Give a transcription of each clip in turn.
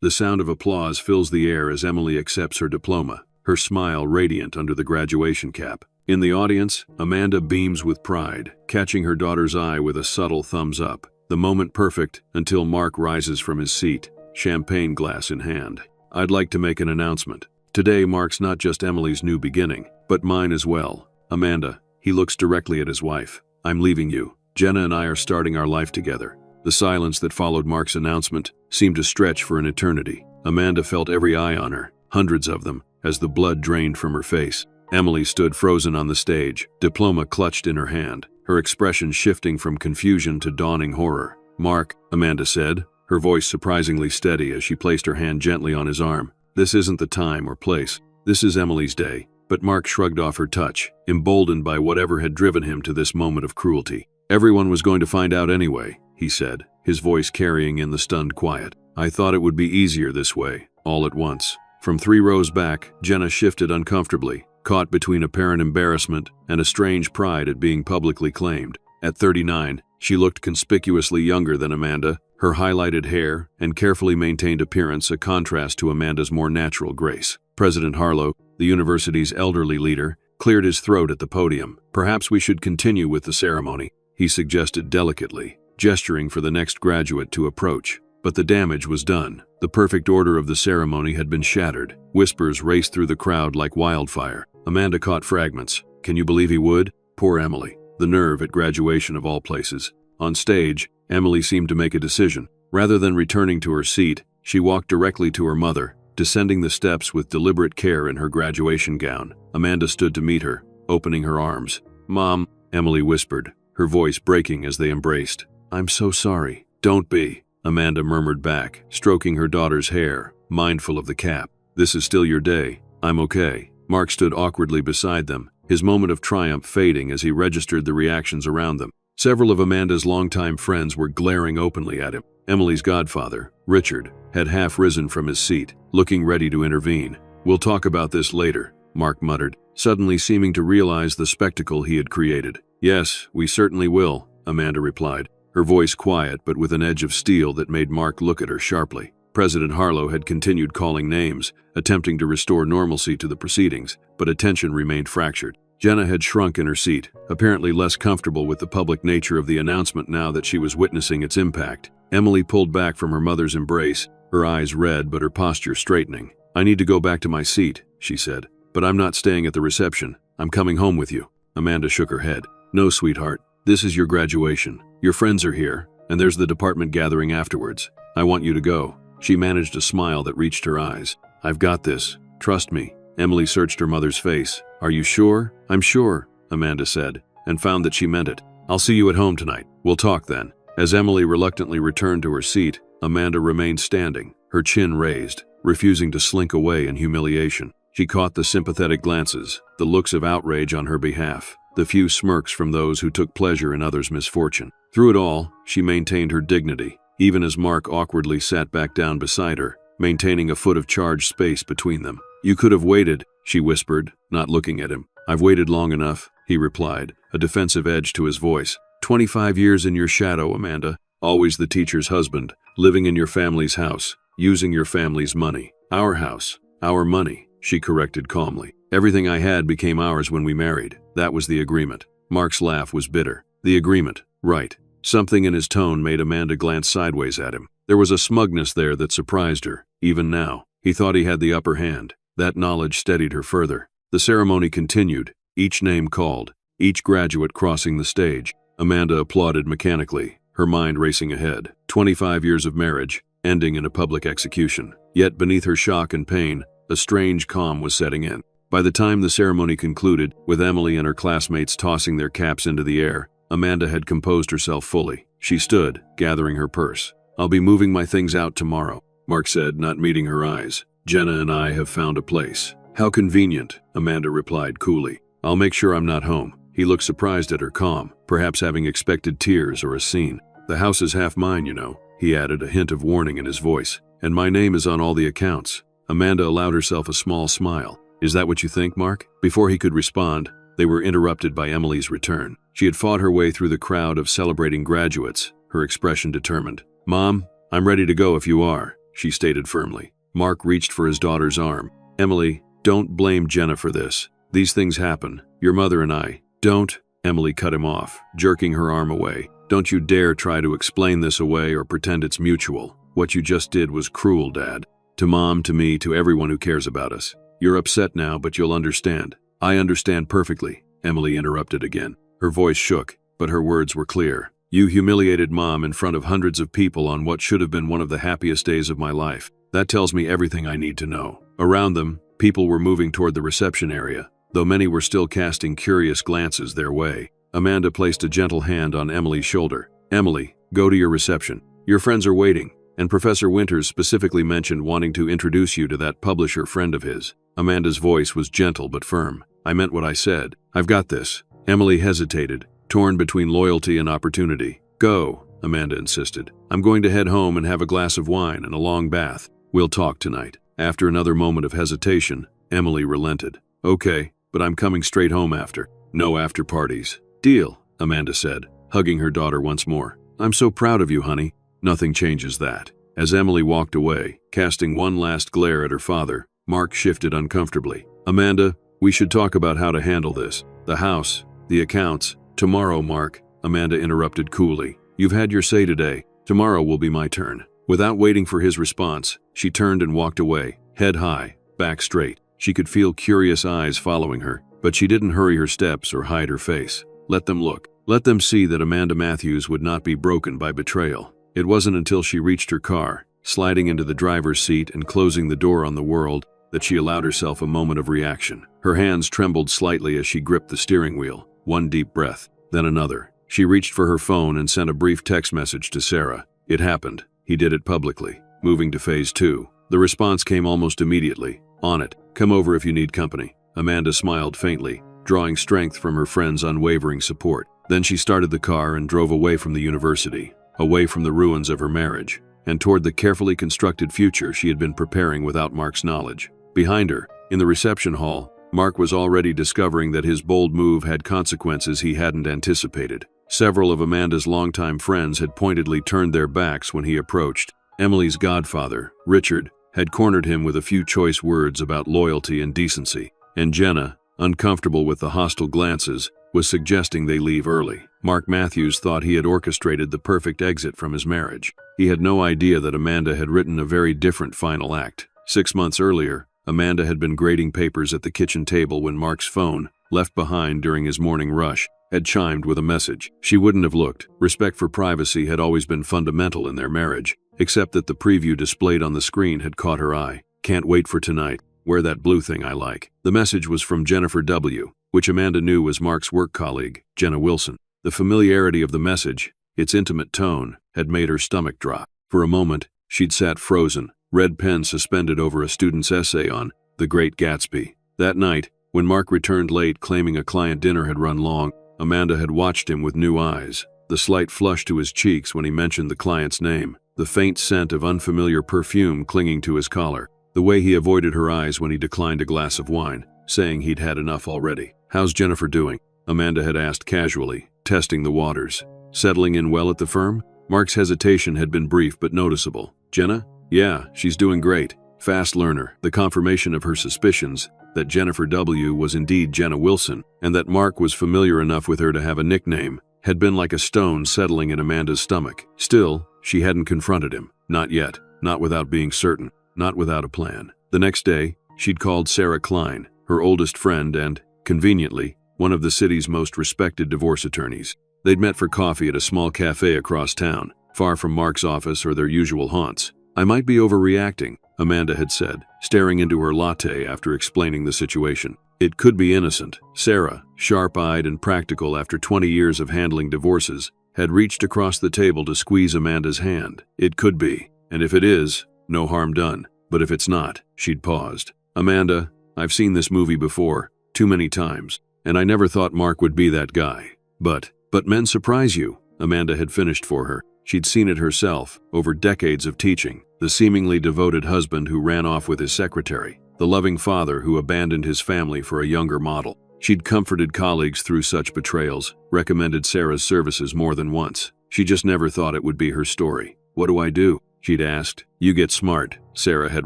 The sound of applause fills the air as Emily accepts her diploma, her smile radiant under the graduation cap. In the audience, Amanda beams with pride, catching her daughter's eye with a subtle thumbs up. The moment perfect until Mark rises from his seat, champagne glass in hand. I'd like to make an announcement. Today marks not just Emily's new beginning, but mine as well. Amanda, he looks directly at his wife. I'm leaving you. Jenna and I are starting our life together. The silence that followed Mark's announcement seemed to stretch for an eternity. Amanda felt every eye on her, hundreds of them, as the blood drained from her face. Emily stood frozen on the stage, diploma clutched in her hand, her expression shifting from confusion to dawning horror. Mark, Amanda said, her voice surprisingly steady as she placed her hand gently on his arm. This isn't the time or place. This is Emily's day. But Mark shrugged off her touch, emboldened by whatever had driven him to this moment of cruelty. Everyone was going to find out anyway, he said, his voice carrying in the stunned quiet. I thought it would be easier this way, all at once. From 3 rows back, Jenna shifted uncomfortably, caught between apparent embarrassment and a strange pride at being publicly claimed. At 39, she looked conspicuously younger than Amanda, her highlighted hair and carefully maintained appearance a contrast to Amanda's more natural grace. President Harlow, the university's elderly leader, cleared his throat at the podium. Perhaps we should continue with the ceremony, he suggested delicately, gesturing for the next graduate to approach. But the damage was done. The perfect order of the ceremony had been shattered. Whispers raced through the crowd like wildfire. Amanda caught fragments. Can you believe he would? Poor Emily. The nerve at graduation of all places. On stage, Emily seemed to make a decision. Rather than returning to her seat, she walked directly to her mother, descending the steps with deliberate care in her graduation gown. Amanda stood to meet her, opening her arms. Mom, Emily whispered, her voice breaking as they embraced. I'm so sorry. Don't be, Amanda murmured back, stroking her daughter's hair, mindful of the cap. This is still your day. I'm okay. Mark stood awkwardly beside them, his moment of triumph fading as he registered the reactions around them. Several of Amanda's longtime friends were glaring openly at him. Emily's godfather, Richard, had half risen from his seat, looking ready to intervene. We'll talk about this later, Mark muttered, suddenly seeming to realize the spectacle he had created. Yes, we certainly will, Amanda replied, her voice quiet but with an edge of steel that made Mark look at her sharply. President Harlow had continued calling names, attempting to restore normalcy to the proceedings, but attention remained fractured. Jenna had shrunk in her seat, apparently less comfortable with the public nature of the announcement now that she was witnessing its impact. Emily pulled back from her mother's embrace, her eyes red but her posture straightening. I need to go back to my seat, she said, but I'm not staying at the reception. I'm coming home with you. Amanda shook her head. No, sweetheart. This is your graduation. Your friends are here, and there's the department gathering afterwards. I want you to go. She managed a smile that reached her eyes. I've got this. Trust me. Emily searched her mother's face. Are you sure? I'm sure, Amanda said, and found that she meant it. I'll see you at home tonight. We'll talk then. As Emily reluctantly returned to her seat, Amanda remained standing, her chin raised, refusing to slink away in humiliation. She caught the sympathetic glances, the looks of outrage on her behalf, the few smirks from those who took pleasure in others' misfortune. Through it all, she maintained her dignity, even as Mark awkwardly sat back down beside her, maintaining a foot of charged space between them. You could have waited, she whispered, not looking at him. I've waited long enough, he replied, a defensive edge to his voice. 25 years in your shadow, Amanda. Always the teacher's husband, living in your family's house, using your family's money. Our house, our money, she corrected calmly. Everything I had became ours when we married. That was the agreement. Mark's laugh was bitter. The agreement, right. Something in his tone made Amanda glance sideways at him. There was a smugness there that surprised her, even now. He thought he had the upper hand. That knowledge steadied her further. The ceremony continued, each name called, each graduate crossing the stage. Amanda applauded mechanically, her mind racing ahead. 25 years of marriage, ending in a public execution. Yet beneath her shock and pain, a strange calm was setting in. By the time the ceremony concluded, with Emily and her classmates tossing their caps into the air, Amanda had composed herself fully. She stood, gathering her purse. I'll be moving my things out tomorrow, Mark said, not meeting her eyes. Jenna and I have found a place. How convenient, Amanda replied coolly. I'll make sure I'm not home. He looked surprised at her calm, perhaps having expected tears or a scene. The house is half mine, you know, he added, a hint of warning in his voice. And my name is on all the accounts. Amanda allowed herself a small smile. Is that what you think, Mark? Before he could respond, they were interrupted by Emily's return. She had fought her way through the crowd of celebrating graduates, her expression determined. Mom, I'm ready to go if you are, she stated firmly. Mark reached for his daughter's arm. Emily, don't blame Jenna for this. These things happen. Your mother and I. Don't. Emily cut him off, jerking her arm away. Don't you dare try to explain this away or pretend it's mutual. What you just did was cruel, Dad. To Mom, to me, to everyone who cares about us. You're upset now, but you'll understand. I understand perfectly, Emily interrupted again. Her voice shook, but her words were clear. You humiliated Mom in front of hundreds of people on what should have been one of the happiest days of my life. That tells me everything I need to know. Around them, people were moving toward the reception area, though many were still casting curious glances their way. Amanda placed a gentle hand on Emily's shoulder. Emily, go to your reception. Your friends are waiting, and Professor Winters specifically mentioned wanting to introduce you to that publisher friend of his. Amanda's voice was gentle but firm. I meant what I said. I've got this. Emily hesitated, torn between loyalty and opportunity. Go, Amanda insisted. I'm going to head home and have a glass of wine and a long bath. We'll talk tonight. After another moment of hesitation, Emily relented. Okay, but I'm coming straight home after. No after parties. Deal, Amanda said, hugging her daughter once more. I'm so proud of you, honey. Nothing changes that. As Emily walked away, casting one last glare at her father, Mark shifted uncomfortably. Amanda, we should talk about how to handle this. The house, the accounts. Tomorrow, Mark, Amanda interrupted coolly. You've had your say today. Tomorrow will be my turn. Without waiting for his response, she turned and walked away, head high, back straight. She could feel curious eyes following her, but she didn't hurry her steps or hide her face. Let them look. Let them see that Amanda Matthews would not be broken by betrayal. It wasn't until she reached her car, sliding into the driver's seat and closing the door on the world, that she allowed herself a moment of reaction. Her hands trembled slightly as she gripped the steering wheel. One deep breath, then another. She reached for her phone and sent a brief text message to Sarah. It happened. He did it publicly. Moving to phase 2. The response came almost immediately. On it. Come over if you need company. Amanda smiled faintly, drawing strength from her friend's unwavering support. Then she started the car and drove away from the university, away from the ruins of her marriage, and toward the carefully constructed future she had been preparing without Mark's knowledge. Behind her, in the reception hall, Mark was already discovering that his bold move had consequences he hadn't anticipated. Several of Amanda's longtime friends had pointedly turned their backs when he approached. Emily's godfather, Richard, had cornered him with a few choice words about loyalty and decency, and Jenna, uncomfortable with the hostile glances, was suggesting they leave early. Mark Matthews thought he had orchestrated the perfect exit from his marriage. He had no idea that Amanda had written a very different final act. 6 months earlier, Amanda had been grading papers at the kitchen table when Mark's phone, left behind during his morning rush, had chimed with a message. She wouldn't have looked. Respect for privacy had always been fundamental in their marriage, except that the preview displayed on the screen had caught her eye. Can't wait for tonight. Wear that blue thing I like. The message was from Jennifer W., which Amanda knew was Mark's work colleague, Jenna Wilson. The familiarity of the message, its intimate tone, had made her stomach drop. For a moment, she'd sat frozen, red pen suspended over a student's essay on The Great Gatsby. That night, when Mark returned late claiming a client dinner had run long, Amanda had watched him with new eyes. The slight flush to his cheeks when he mentioned the client's name, the faint scent of unfamiliar perfume clinging to his collar, the way he avoided her eyes when he declined a glass of wine, saying he'd had enough already. How's Jennifer doing? Amanda had asked casually, testing the waters. Settling in well at the firm? Mark's hesitation had been brief but noticeable. Jenna? Yeah, she's doing great. Fast learner. The confirmation of her suspicions that Jennifer W. was indeed Jenna Wilson, and that Mark was familiar enough with her to have a nickname, had been like a stone settling in Amanda's stomach. Still, she hadn't confronted him. Not yet. Not without being certain. Not without a plan. The next day, she'd called Sarah Klein, her oldest friend and, conveniently, one of the city's most respected divorce attorneys. They'd met for coffee at a small cafe across town, far from Mark's office or their usual haunts. I might be overreacting, Amanda had said, staring into her latte after explaining the situation. It could be innocent. Sarah, sharp-eyed and practical after 20 years of handling divorces, had reached across the table to squeeze Amanda's hand. It could be, and if it is, no harm done. But if it's not, she'd paused. Amanda, I've seen this movie before, too many times, and I never thought Mark would be that guy. But men surprise you, Amanda had finished for her. She'd seen it herself, over decades of teaching. The seemingly devoted husband who ran off with his secretary. The loving father who abandoned his family for a younger model. She'd comforted colleagues through such betrayals, recommended Sarah's services more than once. She just never thought it would be her story. What do I do? she'd asked. You get smart, Sarah had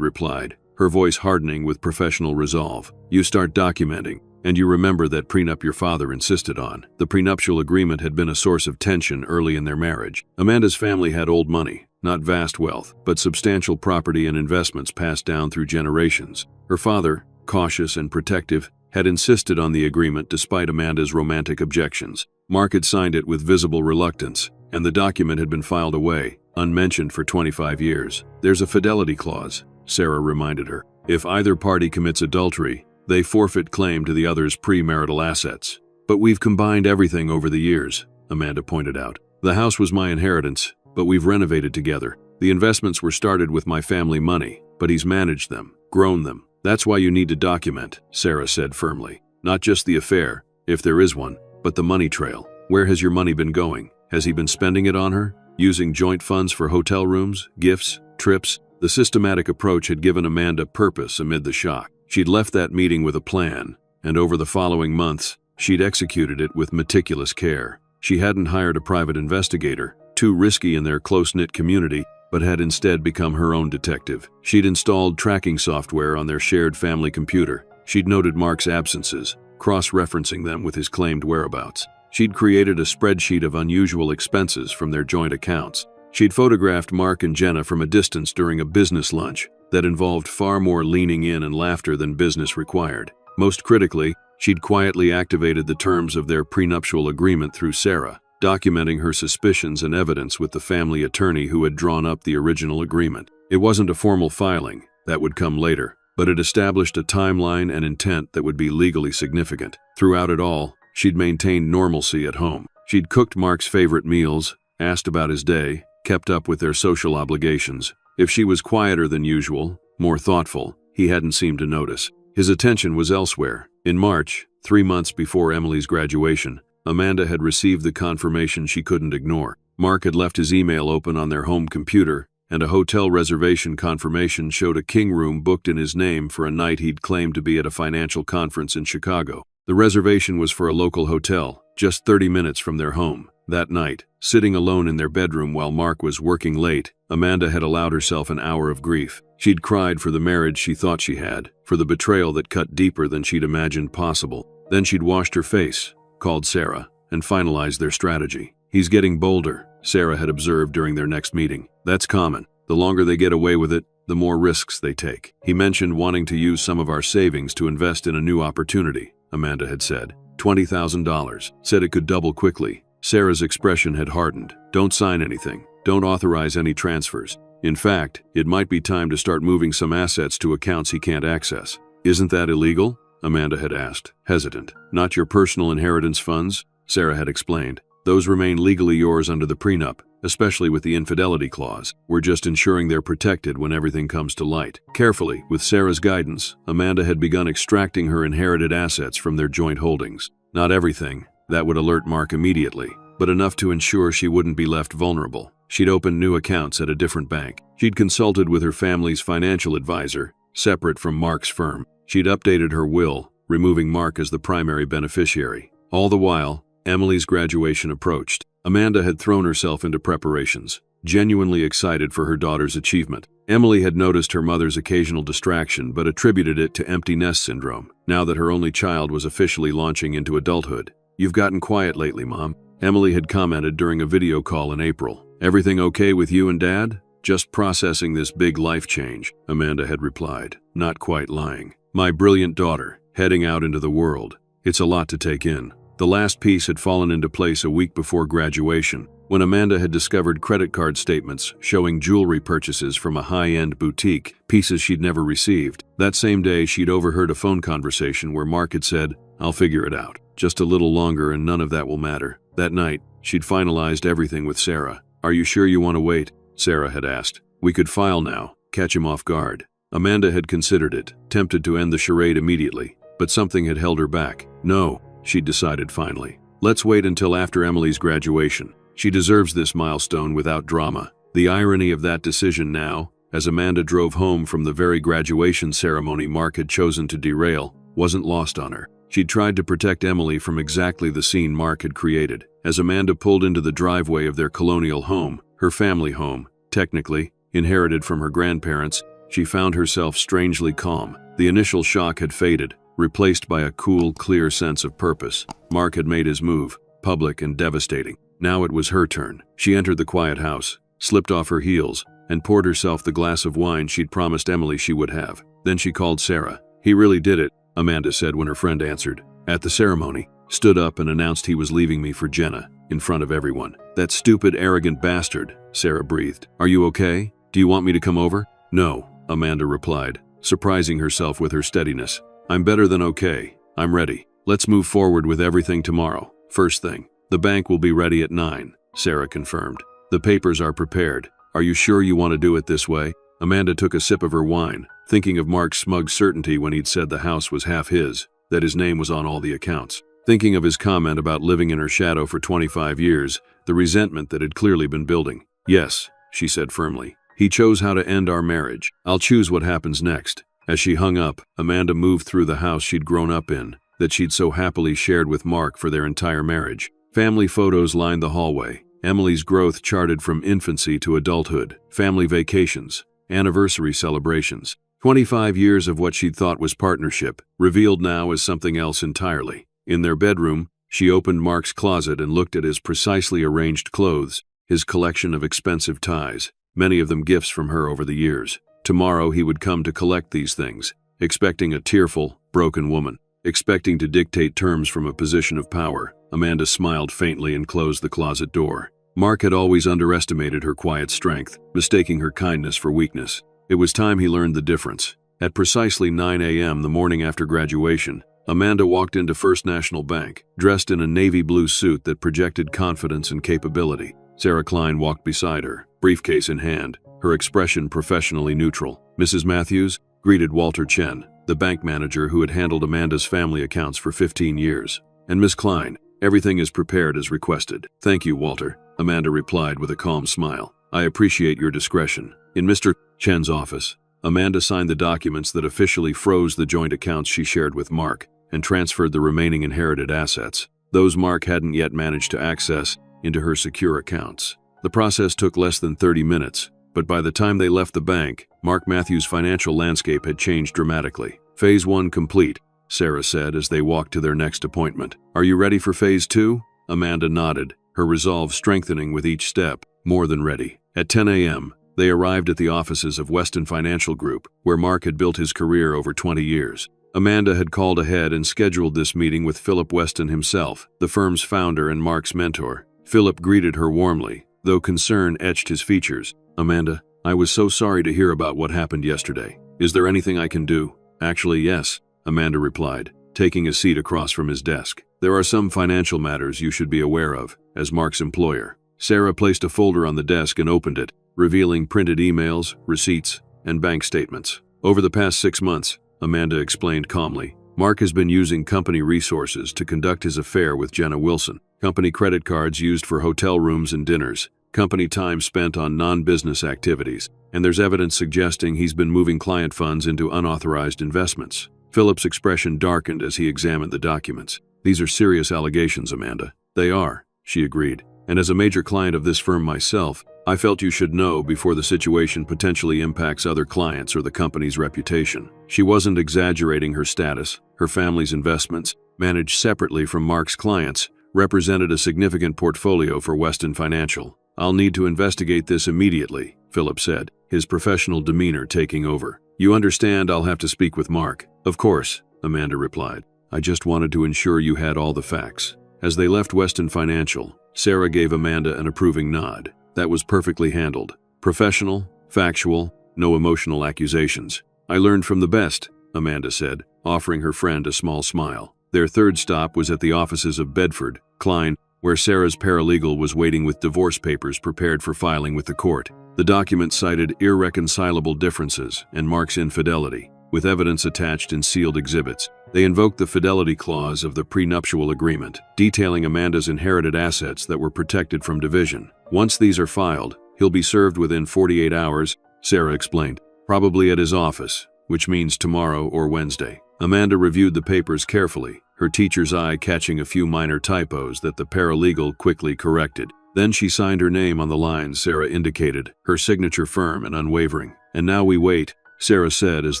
replied, her voice hardening with professional resolve. You start documenting, and you remember that prenup your father insisted on. The prenuptial agreement had been a source of tension early in their marriage. Amanda's family had old money, not vast wealth, but substantial property and investments passed down through generations. Her father, cautious and protective, had insisted on the agreement despite Amanda's romantic objections. Mark had signed it with visible reluctance, and the document had been filed away, unmentioned for 25 years. There's a fidelity clause, Sarah reminded her. If either party commits adultery, they forfeit claim to the other's premarital assets. But we've combined everything over the years, Amanda pointed out. The house was my inheritance, but we've renovated together. The investments were started with my family money, but he's managed them, grown them. That's why you need to document, Sarah said firmly. Not just the affair, if there is one, but the money trail. Where has your money been going? Has he been spending it on her? Using joint funds for hotel rooms, gifts, trips? The systematic approach had given Amanda purpose amid the shock. She'd left that meeting with a plan, and over the following months, she'd executed it with meticulous care. She hadn't hired a private investigator, too risky in their close-knit community, but had instead become her own detective. She'd installed tracking software on their shared family computer. She'd noted Mark's absences, cross-referencing them with his claimed whereabouts. She'd created a spreadsheet of unusual expenses from their joint accounts. She'd photographed Mark and Jenna from a distance during a business lunch that involved far more leaning in and laughter than business required. Most critically, she'd quietly activated the terms of their prenuptial agreement through Sarah, documenting her suspicions and evidence with the family attorney who had drawn up the original agreement. It wasn't a formal filing, that would come later, but it established a timeline and intent that would be legally significant. Throughout it all, she'd maintained normalcy at home. She'd cooked Mark's favorite meals, asked about his day, kept up with their social obligations. If she was quieter than usual, more thoughtful, he hadn't seemed to notice. His attention was elsewhere. In March, 3 months before Emily's graduation, Amanda had received the confirmation she couldn't ignore. Mark had left his email open on their home computer, and a hotel reservation confirmation showed a king room booked in his name for a night he'd claimed to be at a financial conference in Chicago. The reservation was for a local hotel, just 30 minutes from their home. That night, sitting alone in their bedroom while Mark was working late, Amanda had allowed herself an hour of grief. She'd cried for the marriage she thought she had, for the betrayal that cut deeper than she'd imagined possible. Then she'd washed her face, called Sarah, and finalized their strategy. He's getting bolder, Sarah had observed during their next meeting. That's common. The longer they get away with it, the more risks they take. He mentioned wanting to use some of our savings to invest in a new opportunity, Amanda had said. $20,000. Said it could double quickly. Sarah's expression had hardened. Don't sign anything. Don't authorize any transfers. In fact, it might be time to start moving some assets to accounts he can't access. Isn't that illegal? Amanda had asked, hesitant. Not your personal inheritance funds, Sarah had explained. Those remain legally yours under the prenup, especially with the infidelity clause. We're just ensuring they're protected when everything comes to light. Carefully, with Sarah's guidance, Amanda had begun extracting her inherited assets from their joint holdings. Not everything. That would alert Mark immediately, but enough to ensure she wouldn't be left vulnerable. She'd opened new accounts at a different bank. She'd consulted with her family's financial advisor, separate from Mark's firm. She'd updated her will, removing Mark as the primary beneficiary. All the while, Emily's graduation approached. Amanda had thrown herself into preparations, genuinely excited for her daughter's achievement. Emily had noticed her mother's occasional distraction but attributed it to empty nest syndrome, now that her only child was officially launching into adulthood. You've gotten quiet lately, Mom, Emily had commented during a video call in April. Everything okay with you and Dad? Just processing this big life change, Amanda had replied, not quite lying. My brilliant daughter, heading out into the world. It's a lot to take in. The last piece had fallen into place a week before graduation, when Amanda had discovered credit card statements showing jewelry purchases from a high-end boutique, pieces she'd never received. That same day, she'd overheard a phone conversation where Mark had said, I'll figure it out. Just a little longer and none of that will matter. That night, she'd finalized everything with Sarah. Are you sure you want to wait? Sarah had asked. We could file now, catch him off guard. Amanda had considered it, tempted to end the charade immediately, but something had held her back. No, she'd decided finally. Let's wait until after Emily's graduation. She deserves this milestone without drama. The irony of that decision now, as Amanda drove home from the very graduation ceremony Mark had chosen to derail, wasn't lost on her. She'd tried to protect Emily from exactly the scene Mark had created. As Amanda pulled into the driveway of their colonial home, her family home, technically, inherited from her grandparents, she found herself strangely calm. The initial shock had faded, replaced by a cool, clear sense of purpose. Mark had made his move, public and devastating. Now it was her turn. She entered the quiet house, slipped off her heels, and poured herself the glass of wine she'd promised Emily she would have. Then she called Sarah. "He really did it," Amanda said when her friend answered. "At the ceremony, stood up and announced he was leaving me for Jenna, in front of everyone." "That stupid, arrogant bastard," Sarah breathed. "Are you okay? Do you want me to come over?" "No," Amanda replied, surprising herself with her steadiness. "I'm better than okay. I'm ready. Let's move forward with everything tomorrow. First thing. The bank will be ready at 9, Sarah confirmed. "The papers are prepared. Are you sure you want to do it this way?" Amanda took a sip of her wine, thinking of Mark's smug certainty when he'd said the house was half his, that his name was on all the accounts. Thinking of his comment about living in her shadow for 25 years, the resentment that had clearly been building. "Yes," she said firmly. "He chose how to end our marriage. I'll choose what happens next." As she hung up, Amanda moved through the house she'd grown up in, that she'd so happily shared with Mark for their entire marriage. Family photos lined the hallway. Emily's growth charted from infancy to adulthood, family vacations, anniversary celebrations. 25 years of what she'd thought was partnership, revealed now as something else entirely. In their bedroom, she opened Mark's closet and looked at his precisely arranged clothes, his collection of expensive ties, many of them gifts from her over the years. Tomorrow he would come to collect these things, expecting a tearful, broken woman, expecting to dictate terms from a position of power. Amanda smiled faintly and closed the closet door. Mark had always underestimated her quiet strength, mistaking her kindness for weakness. It was time he learned the difference. At precisely 9 a.m. the morning after graduation, Amanda walked into First National Bank, dressed in a navy blue suit that projected confidence and capability. Sarah Klein walked beside her, briefcase in hand, her expression professionally neutral. "Mrs. Matthews," greeted Walter Chen, the bank manager who had handled Amanda's family accounts for 15 years. "And Miss Klein, everything is prepared as requested." "Thank you, Walter," Amanda replied with a calm smile. "I appreciate your discretion." In Mr. Chen's office, Amanda signed the documents that officially froze the joint accounts she shared with Mark and transferred the remaining inherited assets, those Mark hadn't yet managed to access, into her secure accounts. The process took less than 30 minutes, but by the time they left the bank, Mark Matthews' financial landscape had changed dramatically. "Phase 1 complete," Sarah said as they walked to their next appointment. "Are you ready for Phase 2? Amanda nodded, her resolve strengthening with each step. More than ready. At 10 a.m., they arrived at the offices of Weston Financial Group, where Mark had built his career over 20 years. Amanda had called ahead and scheduled this meeting with Philip Weston himself, the firm's founder and Mark's mentor. Philip greeted her warmly, though concern etched his features. "Amanda, I was so sorry to hear about what happened yesterday. Is there anything I can do?" "Actually, yes," Amanda replied, taking a seat across from his desk. "There are some financial matters you should be aware of, as Mark's employer." Sarah placed a folder on the desk and opened it, revealing printed emails, receipts, and bank statements. "Over the past 6 months," Amanda explained calmly, "Mark has been using company resources to conduct his affair with Jenna Wilson. Company credit cards used for hotel rooms and dinners, company time spent on non-business activities, and there's evidence suggesting he's been moving client funds into unauthorized investments." Philip's expression darkened as he examined the documents. "These are serious allegations, Amanda." "They are," she agreed. "And as a major client of this firm myself, I felt you should know before the situation potentially impacts other clients or the company's reputation." She wasn't exaggerating her status. Her family's investments, managed separately from Mark's clients, represented a significant portfolio for Weston Financial. "I'll need to investigate this immediately," Philip said, his professional demeanor taking over. "You understand I'll have to speak with Mark." "Of course," Amanda replied. "I just wanted to ensure you had all the facts." As they left Weston Financial, Sarah gave Amanda an approving nod. "That was perfectly handled. Professional, factual, no emotional accusations." "I learned from the best," Amanda said, offering her friend a small smile. Their third stop was at the offices of Bedford, Klein, where Sarah's paralegal was waiting with divorce papers prepared for filing with the court. The document cited irreconcilable differences and Mark's infidelity, with evidence attached in sealed exhibits. They invoked the fidelity clause of the prenuptial agreement, detailing Amanda's inherited assets that were protected from division. "Once these are filed, he'll be served within 48 hours, Sarah explained, "probably at his office, which means tomorrow or Wednesday." Amanda reviewed the papers carefully, her teacher's eye catching a few minor typos that the paralegal quickly corrected. Then she signed her name on the lines Sarah indicated, her signature firm and unwavering. "And now we wait," Sarah said as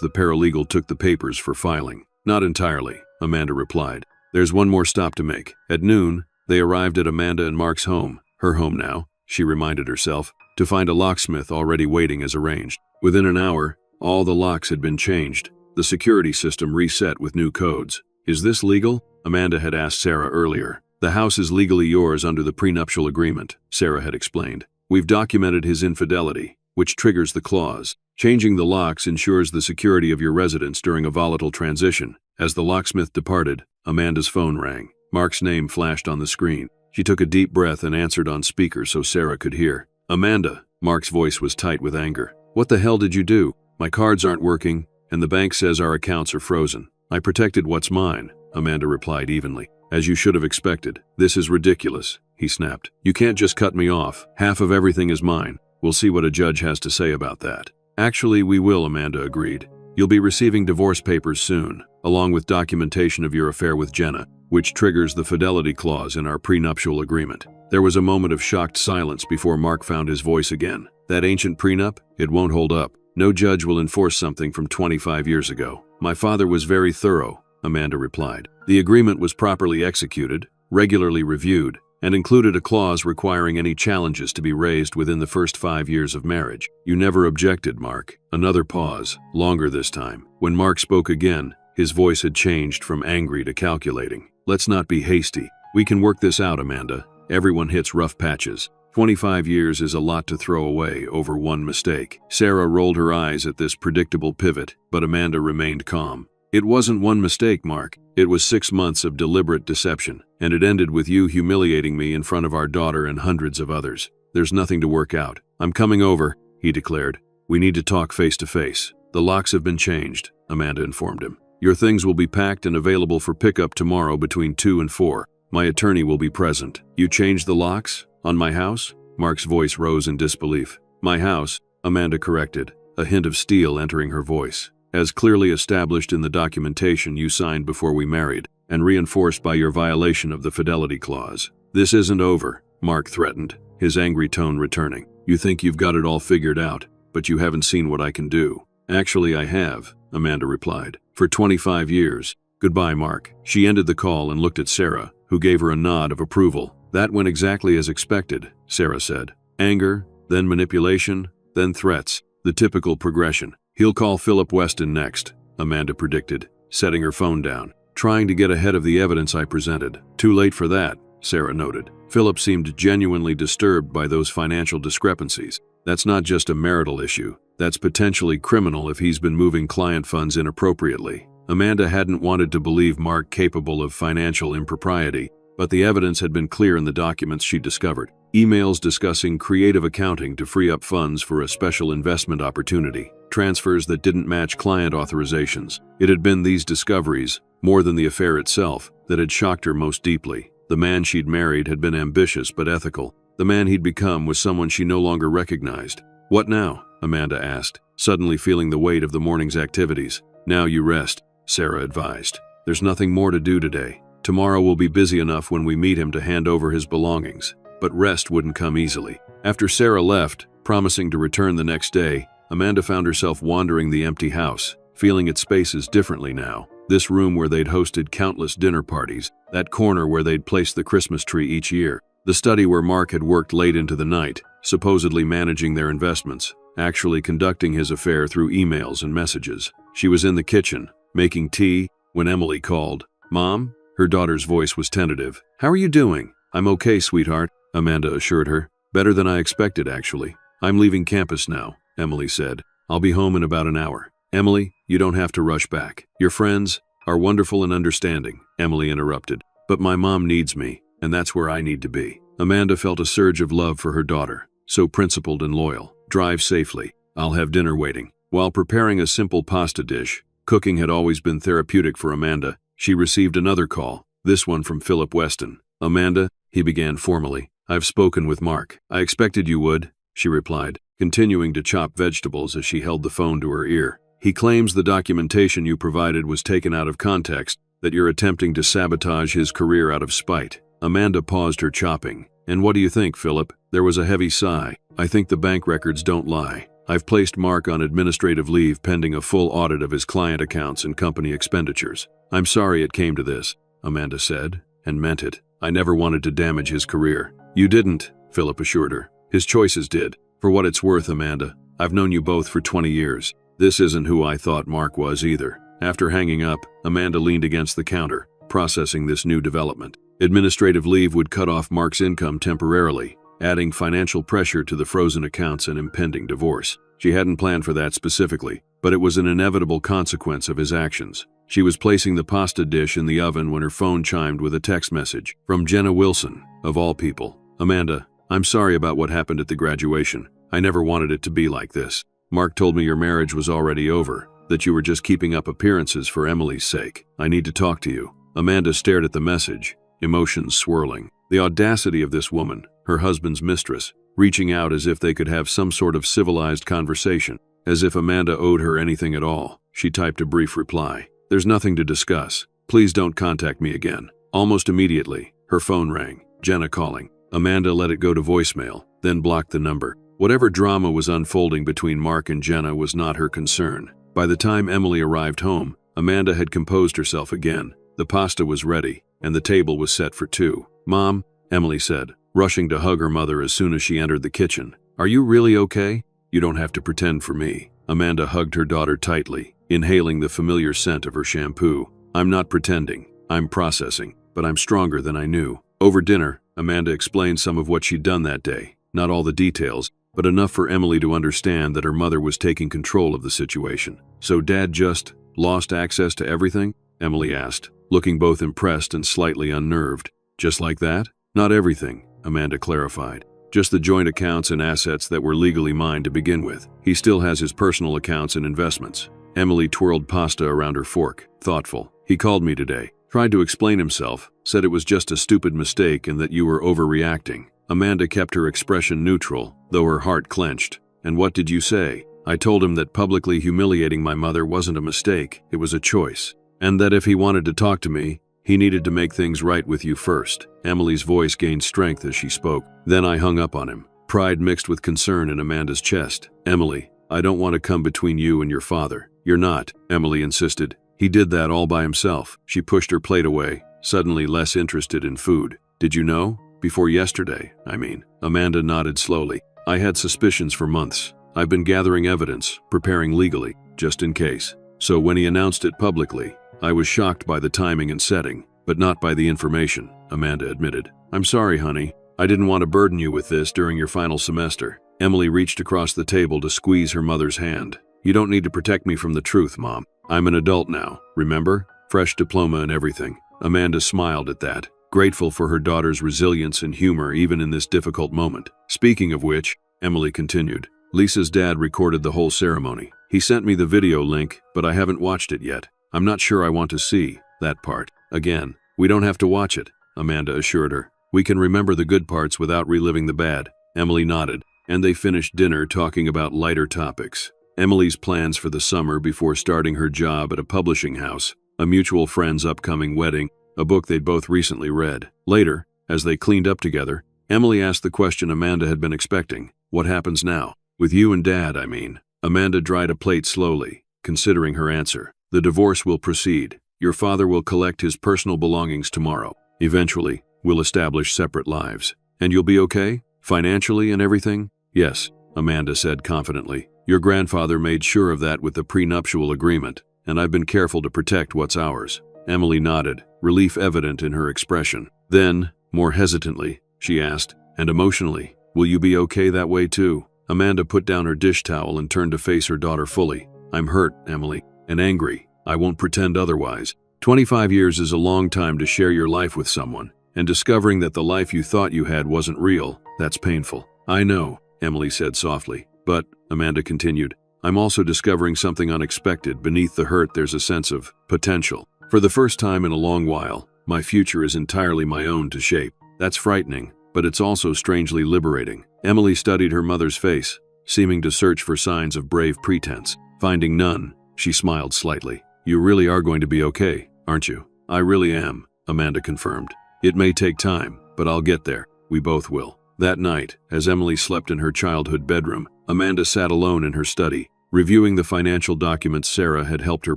the paralegal took the papers for filing. "Not entirely," Amanda replied. "There's one more stop to make." At noon, they arrived at Amanda and Mark's home, her home now, she reminded herself, to find a locksmith already waiting as arranged. Within an hour, all the locks had been changed, the security system reset with new codes. "Is this legal?" Amanda had asked Sarah earlier. "The house is legally yours under the prenuptial agreement," Sarah had explained. "We've documented his infidelity, which triggers the clause. Changing the locks ensures the security of your residence during a volatile transition." As the locksmith departed, Amanda's phone rang. Mark's name flashed on the screen. She took a deep breath and answered on speaker so Sarah could hear. "Amanda," Mark's voice was tight with anger. "What the hell did you do? My cards aren't working, and the bank says our accounts are frozen." "I protected what's mine," Amanda replied evenly. "As you should have expected. This is ridiculous," he snapped. "You can't just cut me off. Half of everything is mine. We'll see what a judge has to say about that." "Actually, we will," Amanda agreed. "You'll be receiving divorce papers soon, along with documentation of your affair with Jenna, which triggers the fidelity clause in our prenuptial agreement." There was a moment of shocked silence before Mark found his voice again. "That ancient prenup? It won't hold up. No judge will enforce something from 25 years ago." "My father was very thorough," Amanda replied. "The agreement was properly executed, regularly reviewed, and included a clause requiring any challenges to be raised within the first 5 years of marriage." "You never objected, Mark." Another pause, longer this time. When Mark spoke again, his voice had changed from angry to calculating. "Let's not be hasty. We can work this out, Amanda. Everyone hits rough patches. 25 years is a lot to throw away over one mistake." Sarah rolled her eyes at this predictable pivot, but Amanda remained calm. "It wasn't one mistake, Mark. It was 6 months of deliberate deception, and it ended with you humiliating me in front of our daughter and hundreds of others. There's nothing to work out." "I'm coming over," he declared. "We need to talk face to face." "The locks have been changed," Amanda informed him. "Your things will be packed and available for pickup tomorrow between 2 and 4. My attorney will be present." "You changed the locks? On my house?" Mark's voice rose in disbelief. "My house," Amanda corrected, a hint of steel entering her voice. "As clearly established in the documentation you signed before we married, and reinforced by your violation of the fidelity clause." "This isn't over," Mark threatened, his angry tone returning. "You think you've got it all figured out, but you haven't seen what I can do." "Actually, I have," Amanda replied. "For 25 years. Goodbye, Mark." She ended the call and looked at Sarah, who gave her a nod of approval. "That went exactly as expected," Sarah said. "Anger, then manipulation, then threats. The typical progression." "He'll call Philip Weston next," Amanda predicted, setting her phone down. "Trying to get ahead of the evidence I presented." "Too late for that," Sarah noted. "Philip seemed genuinely disturbed by those financial discrepancies. That's not just a marital issue. That's potentially criminal if he's been moving client funds inappropriately." Amanda hadn't wanted to believe Mark capable of financial impropriety, but the evidence had been clear in the documents she discovered. Emails discussing creative accounting to free up funds for a special investment opportunity. Transfers that didn't match client authorizations. It had been these discoveries, more than the affair itself, that had shocked her most deeply. The man she'd married had been ambitious but ethical. The man he'd become was someone she no longer recognized. "What now?" Amanda asked, suddenly feeling the weight of the morning's activities. "Now you rest," Sarah advised. "There's nothing more to do today. Tomorrow we'll be busy enough when we meet him to hand over his belongings." But rest wouldn't come easily. After Sarah left, promising to return the next day, Amanda found herself wandering the empty house, feeling its spaces differently now. This room where they'd hosted countless dinner parties, that corner where they'd placed the Christmas tree each year, the study where Mark had worked late into the night, supposedly managing their investments, actually conducting his affair through emails and messages. She was in the kitchen, making tea, when Emily called. "Mom?" Her daughter's voice was tentative. "How are you doing?" "I'm okay, sweetheart," Amanda assured her. "Better than I expected, actually." "I'm leaving campus now," Emily said. "I'll be home in about an hour." "Emily, you don't have to rush back. Your friends are wonderful and understanding," Emily interrupted. "But my mom needs me, and that's where I need to be." Amanda felt a surge of love for her daughter, so principled and loyal. "Drive safely. I'll have dinner waiting." While preparing a simple pasta dish, cooking had always been therapeutic for Amanda, she received another call, this one from Philip Weston. "Amanda," he began formally, "I've spoken with Mark." "I expected you would," she replied, continuing to chop vegetables as she held the phone to her ear. "He claims the documentation you provided was taken out of context, that you're attempting to sabotage his career out of spite." Amanda paused her chopping, And what do you think, Philip? There was a heavy sigh. I think the bank records don't lie. I've placed Mark on administrative leave pending a full audit of his client accounts and company expenditures. I'm sorry it came to this, Amanda said, and meant it. I never wanted to damage his career. You didn't, Philip assured her. His choices did. For what it's worth, Amanda, I've known you both for 20 years. This isn't who I thought Mark was either. After hanging up, Amanda leaned against the counter, processing this new development. Administrative leave would cut off Mark's income temporarily, adding financial pressure to the frozen accounts and impending divorce. She hadn't planned for that specifically, but it was an inevitable consequence of his actions. She was placing the pasta dish in the oven when her phone chimed with a text message from Jenna Wilson, of all people. Amanda, I'm sorry about what happened at the graduation. I never wanted it to be like this. Mark told me your marriage was already over, that you were just keeping up appearances for Emily's sake. I need to talk to you. Amanda stared at the message, emotions swirling. The audacity of this woman, her husband's mistress, reaching out as if they could have some sort of civilized conversation, as if Amanda owed her anything at all. She typed a brief reply. There's nothing to discuss. Please don't contact me again. Almost immediately, her phone rang. Jenna calling. Amanda let it go to voicemail, then blocked the number. Whatever drama was unfolding between Mark and Jenna was not her concern. By the time Emily arrived home, Amanda had composed herself again. The pasta was ready, and the table was set for two. Mom, Emily said, rushing to hug her mother as soon as she entered the kitchen. Are you really okay? You don't have to pretend for me. Amanda hugged her daughter tightly, inhaling the familiar scent of her shampoo. I'm not pretending. I'm processing, but I'm stronger than I knew. Over dinner, Amanda explained some of what she'd done that day. Not all the details, but enough for Emily to understand that her mother was taking control of the situation. So Dad just lost access to everything? Emily asked, looking both impressed and slightly unnerved. Just like that? Not everything, Amanda clarified. Just the joint accounts and assets that were legally mine to begin with. He still has his personal accounts and investments. Emily twirled pasta around her fork, thoughtful. He called me today, tried to explain himself, said it was just a stupid mistake and that you were overreacting. Amanda kept her expression neutral, though her heart clenched. And what did you say? I told him that publicly humiliating my mother wasn't a mistake, it was a choice. And that if he wanted to talk to me, he needed to make things right with you first. Emily's voice gained strength as she spoke. Then I hung up on him. Pride mixed with concern in Amanda's chest. Emily, I don't want to come between you and your father. You're not, Emily insisted. He did that all by himself. She pushed her plate away, suddenly less interested in food. Did you know? Before yesterday, I mean. Amanda nodded slowly. I had suspicions for months. I've been gathering evidence, preparing legally, just in case. So when he announced it publicly, I was shocked by the timing and setting, but not by the information, Amanda admitted. I'm sorry, honey. I didn't want to burden you with this during your final semester. Emily reached across the table to squeeze her mother's hand. You don't need to protect me from the truth, Mom. I'm an adult now, remember? Fresh diploma and everything. Amanda smiled at that, grateful for her daughter's resilience and humor even in this difficult moment. Speaking of which, Emily continued, Lisa's dad recorded the whole ceremony. He sent me the video link, but I haven't watched it yet. I'm not sure I want to see that part. Again, we don't have to watch it, Amanda assured her. We can remember the good parts without reliving the bad. Emily nodded, and they finished dinner talking about lighter topics. Emily's plans for the summer before starting her job at a publishing house, a mutual friend's upcoming wedding, a book they'd both recently read. Later, as they cleaned up together, Emily asked the question Amanda had been expecting. What happens now? With you and Dad, I mean. Amanda dried a plate slowly, considering her answer. The divorce will proceed. Your father will collect his personal belongings tomorrow. Eventually, we'll establish separate lives. And you'll be okay? Financially and everything? Yes, Amanda said confidently. Your grandfather made sure of that with the prenuptial agreement, and I've been careful to protect what's ours. Emily nodded, relief evident in her expression. Then, more hesitantly, she asked, and emotionally, will you be okay that way too? Amanda put down her dish towel and turned to face her daughter fully. I'm hurt, Emily, and angry. I won't pretend otherwise. 25 years is a long time to share your life with someone, and discovering that the life you thought you had wasn't real, that's painful. I know, Emily said softly. But, Amanda continued, I'm also discovering something unexpected. Beneath the hurt, there's a sense of potential. For the first time in a long while, my future is entirely my own to shape. That's frightening, but it's also strangely liberating. Emily studied her mother's face, seeming to search for signs of brave pretense. Finding none, she smiled slightly. You really are going to be okay, aren't you? I really am, Amanda confirmed. It may take time, but I'll get there. We both will." That night, as Emily slept in her childhood bedroom, Amanda sat alone in her study, reviewing the financial documents Sarah had helped her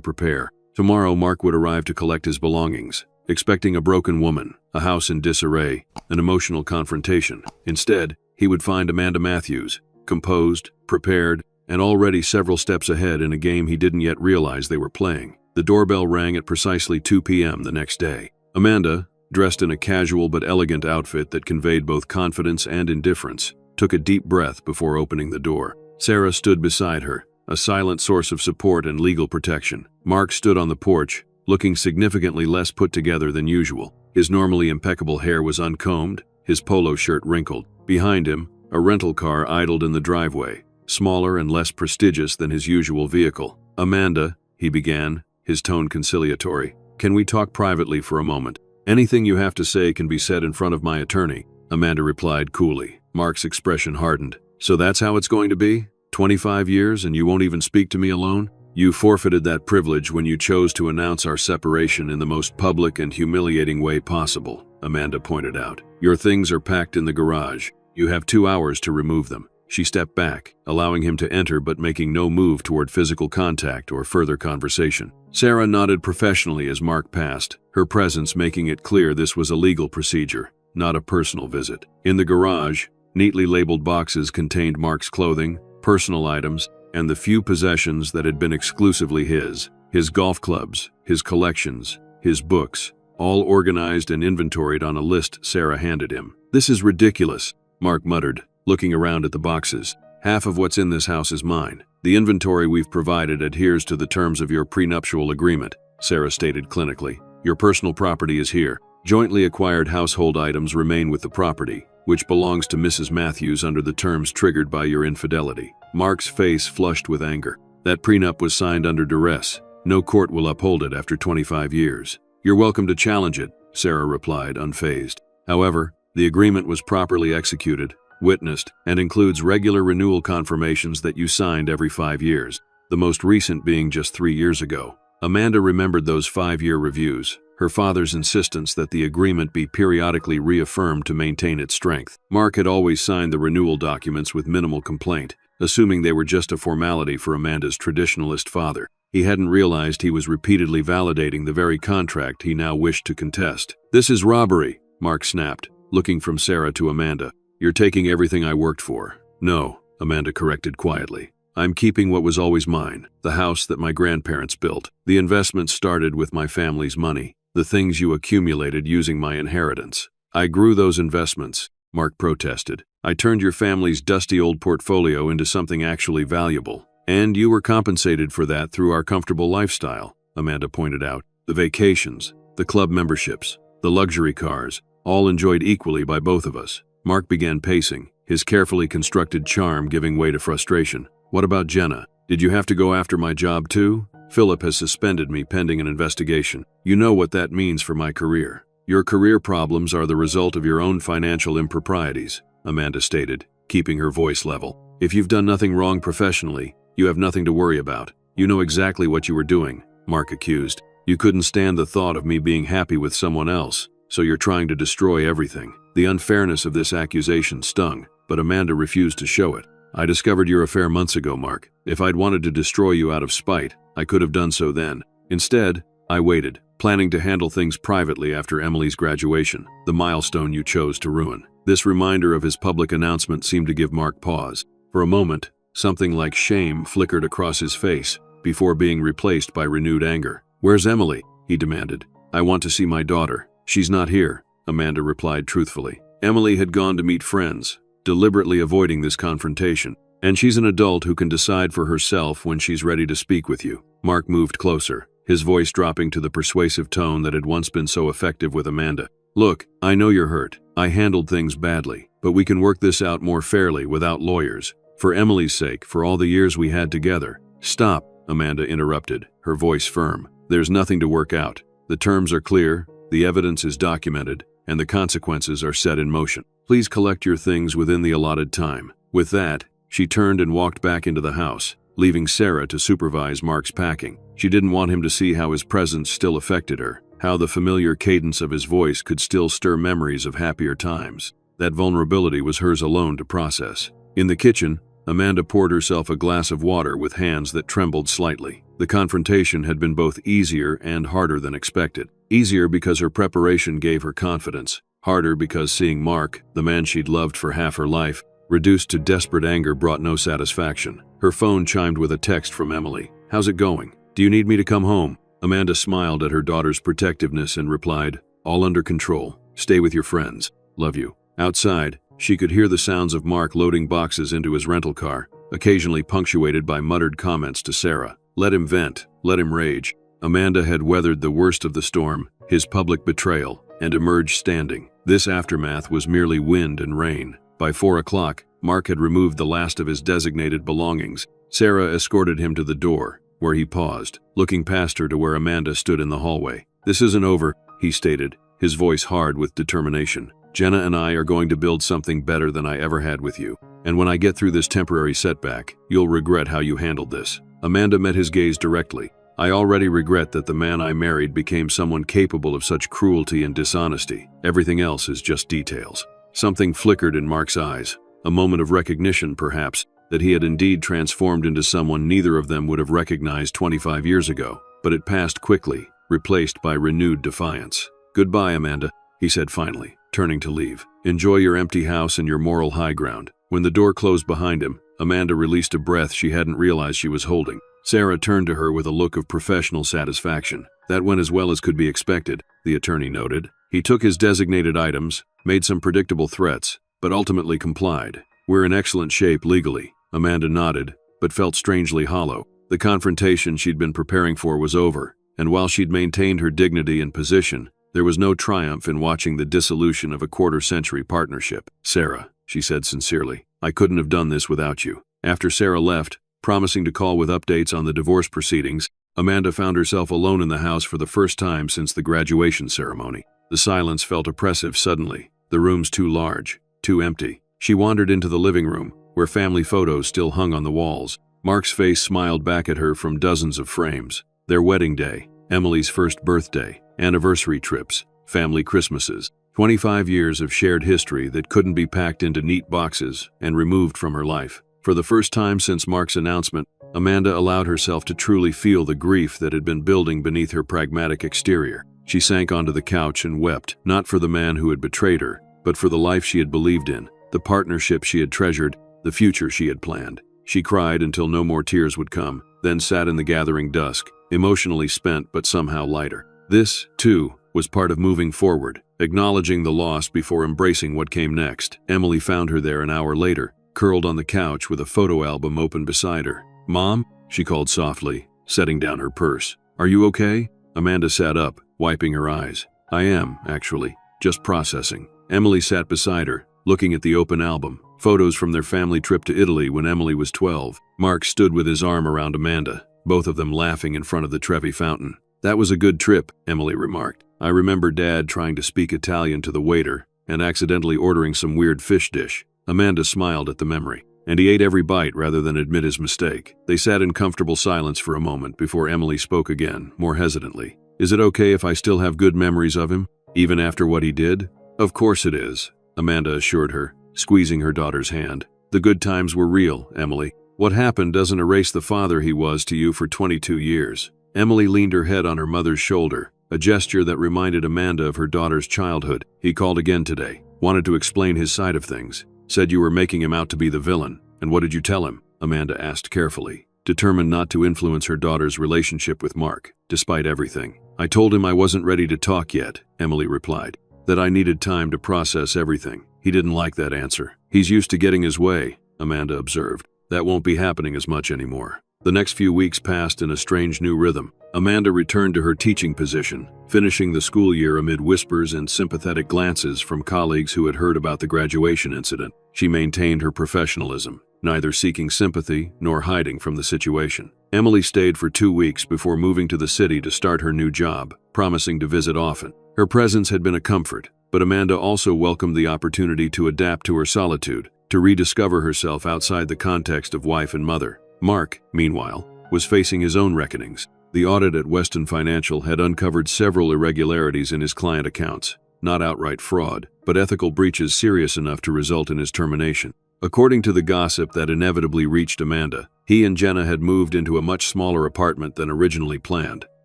prepare. Tomorrow, Mark would arrive to collect his belongings, expecting a broken woman, a house in disarray, an emotional confrontation. Instead, he would find Amanda Matthews, composed, prepared, and already several steps ahead in a game he didn't yet realize they were playing. The doorbell rang at precisely 2 p.m. the next day. Amanda, dressed in a casual but elegant outfit that conveyed both confidence and indifference, took a deep breath before opening the door. Sarah stood beside her, a silent source of support and legal protection. Mark stood on the porch, looking significantly less put together than usual. His normally impeccable hair was uncombed, his polo shirt wrinkled. Behind him, a rental car idled in the driveway, smaller and less prestigious than his usual vehicle. "Amanda," he began, his tone conciliatory, "can we talk privately for a moment? Anything you have to say can be said in front of my attorney," Amanda replied coolly. Mark's expression hardened. "So that's how it's going to be? 25 years and you won't even speak to me alone?" "You forfeited that privilege when you chose to announce our separation in the most public and humiliating way possible," Amanda pointed out. "Your things are packed in the garage. You have 2 hours to remove them." She stepped back, allowing him to enter but making no move toward physical contact or further conversation. Sarah nodded professionally as Mark passed, her presence making it clear this was a legal procedure, not a personal visit. In the garage, neatly labeled boxes contained Mark's clothing, personal items, and the few possessions that had been exclusively his golf clubs, his collections, his books, all organized and inventoried on a list Sarah handed him. "This is ridiculous," Mark muttered, looking around at the boxes. "Half of what's in this house is mine. The inventory we've provided adheres to the terms of your prenuptial agreement," Sarah stated clinically. "Your personal property is here. Jointly acquired household items remain with the property, which belongs to Mrs. Matthews under the terms triggered by your infidelity." Mark's face flushed with anger. "That prenup was signed under duress. No court will uphold it after 25 years. "You're welcome to challenge it," Sarah replied, unfazed. "However, the agreement was properly executed, witnessed, and includes regular renewal confirmations that you signed every 5 years, the most recent being just 3 years ago." Amanda remembered those 5-year reviews, her father's insistence that the agreement be periodically reaffirmed to maintain its strength. Mark had always signed the renewal documents with minimal complaint, assuming they were just a formality for Amanda's traditionalist father. He hadn't realized he was repeatedly validating the very contract he now wished to contest. "This is robbery," Mark snapped, looking from Sarah to Amanda. "You're taking everything I worked for." "No," Amanda corrected quietly. "I'm keeping what was always mine, the house that my grandparents built. The investment started with my family's money, the things you accumulated using my inheritance. I grew those investments," Mark protested. "I turned your family's dusty old portfolio into something actually valuable. And you were compensated for that through our comfortable lifestyle," Amanda pointed out. "The vacations, the club memberships, the luxury cars, all enjoyed equally by both of us." Mark began pacing, his carefully constructed charm giving way to frustration. "What about Jenna? Did you have to go after my job too? Philip has suspended me pending an investigation. You know what that means for my career." "Your career problems are the result of your own financial improprieties," Amanda stated, keeping her voice level. "If you've done nothing wrong professionally, you have nothing to worry about. You know exactly what you were doing," Mark accused. "You couldn't stand the thought of me being happy with someone else, so you're trying to destroy everything." The unfairness of this accusation stung, but Amanda refused to show it. "I discovered your affair months ago, Mark. If I'd wanted to destroy you out of spite, I could have done so then. Instead, I waited, planning to handle things privately after Emily's graduation, the milestone you chose to ruin." This reminder of his public announcement seemed to give Mark pause. For a moment, something like shame flickered across his face, before being replaced by renewed anger. "Where's Emily?" he demanded. "I want to see my daughter." "She's not here," Amanda replied truthfully. Emily had gone to meet friends, deliberately avoiding this confrontation, and she's an adult who can decide for herself when she's ready to speak with you. Mark moved closer, his voice dropping to the persuasive tone that had once been so effective with Amanda. "Look, I know you're hurt. I handled things badly, but we can work this out more fairly without lawyers. For Emily's sake, for all the years we had together." "Stop," Amanda interrupted, her voice firm. "There's nothing to work out. The terms are clear, the evidence is documented, and the consequences are set in motion. Please collect your things within the allotted time." With that, she turned and walked back into the house, leaving Sarah to supervise Mark's packing. She didn't want him to see how his presence still affected her, how the familiar cadence of his voice could still stir memories of happier times. That vulnerability was hers alone to process. In the kitchen, Amanda poured herself a glass of water with hands that trembled slightly. The confrontation had been both easier and harder than expected. Easier because her preparation gave her confidence. Harder because seeing Mark, the man she'd loved for half her life, reduced to desperate anger brought no satisfaction. Her phone chimed with a text from Emily. "How's it going? Do you need me to come home?" Amanda smiled at her daughter's protectiveness and replied, "All under control. Stay with your friends. Love you." Outside, she could hear the sounds of Mark loading boxes into his rental car, occasionally punctuated by muttered comments to Sarah. Let him vent, let him rage. Amanda had weathered the worst of the storm, his public betrayal, and emerged standing. This aftermath was merely wind and rain. By 4 o'clock, Mark had removed the last of his designated belongings. Sarah escorted him to the door, where he paused, looking past her to where Amanda stood in the hallway. "This isn't over," he stated, his voice hard with determination. "Jenna and I are going to build something better than I ever had with you. And when I get through this temporary setback, you'll regret how you handled this." Amanda met his gaze directly. "I already regret that the man I married became someone capable of such cruelty and dishonesty. Everything else is just details." Something flickered in Mark's eyes, a moment of recognition, perhaps, that he had indeed transformed into someone neither of them would have recognized 25 years ago. But it passed quickly, replaced by renewed defiance. "Goodbye, Amanda," he said finally, turning to leave. "Enjoy your empty house and your moral high ground." When the door closed behind him, Amanda released a breath she hadn't realized she was holding. Sarah turned to her with a look of professional satisfaction. "That went as well as could be expected," the attorney noted. "He took his designated items, made some predictable threats, but ultimately complied. We're in excellent shape legally." Amanda nodded, but felt strangely hollow. The confrontation she'd been preparing for was over, and while she'd maintained her dignity and position, there was no triumph in watching the dissolution of a quarter-century partnership. "Sarah," she said sincerely, "I couldn't have done this without you." After Sarah left, promising to call with updates on the divorce proceedings, Amanda found herself alone in the house for the first time since the graduation ceremony. The silence felt oppressive suddenly. The room's too large, too empty. She wandered into the living room, where family photos still hung on the walls. Mark's face smiled back at her from dozens of frames. Their wedding day, Emily's first birthday, anniversary trips, family Christmases. 25 years of shared history that couldn't be packed into neat boxes and removed from her life. For the first time since Mark's announcement, Amanda allowed herself to truly feel the grief that had been building beneath her pragmatic exterior. She sank onto the couch and wept, not for the man who had betrayed her, but for the life she had believed in, the partnership she had treasured, the future she had planned. She cried until no more tears would come, then sat in the gathering dusk, emotionally spent but somehow lighter. This, too, was part of moving forward, acknowledging the loss before embracing what came next. Emily found her there an hour later, curled on the couch with a photo album open beside her. "Mom?" she called softly, setting down her purse. "Are you okay?" Amanda sat up, wiping her eyes. "I am, actually. Just processing." Emily sat beside her, looking at the open album, photos from their family trip to Italy when Emily was 12. Mark stood with his arm around Amanda, both of them laughing in front of the Trevi fountain. "That was a good trip," Emily remarked. "I remember Dad trying to speak Italian to the waiter and accidentally ordering some weird fish dish." Amanda smiled at the memory. "And he ate every bite rather than admit his mistake." They sat in comfortable silence for a moment before Emily spoke again, more hesitantly. "Is it okay if I still have good memories of him, even after what he did?" "Of course it is," Amanda assured her, squeezing her daughter's hand. "The good times were real, Emily. What happened doesn't erase the father he was to you for 22 years. Emily leaned her head on her mother's shoulder, a gesture that reminded Amanda of her daughter's childhood. "He called again today, wanted to explain his side of things. Said you were making him out to be the villain. And what did you tell him?" Amanda asked carefully, determined not to influence her daughter's relationship with Mark, despite everything. "I told him I wasn't ready to talk yet," Emily replied. "That I needed time to process everything. He didn't like that answer. He's used to getting his way," Amanda observed. "That won't be happening as much anymore." The next few weeks passed in a strange new rhythm. Amanda returned to her teaching position, finishing the school year amid whispers and sympathetic glances from colleagues who had heard about the graduation incident. She maintained her professionalism, neither seeking sympathy nor hiding from the situation. Emily stayed for 2 weeks before moving to the city to start her new job, promising to visit often. Her presence had been a comfort, but Amanda also welcomed the opportunity to adapt to her solitude, to rediscover herself outside the context of wife and mother. Mark, meanwhile, was facing his own reckonings. The audit at Weston Financial had uncovered several irregularities in his client accounts. not outright fraud, but ethical breaches serious enough to result in his termination. According to the gossip that inevitably reached Amanda, he and Jenna had moved into a much smaller apartment than originally planned.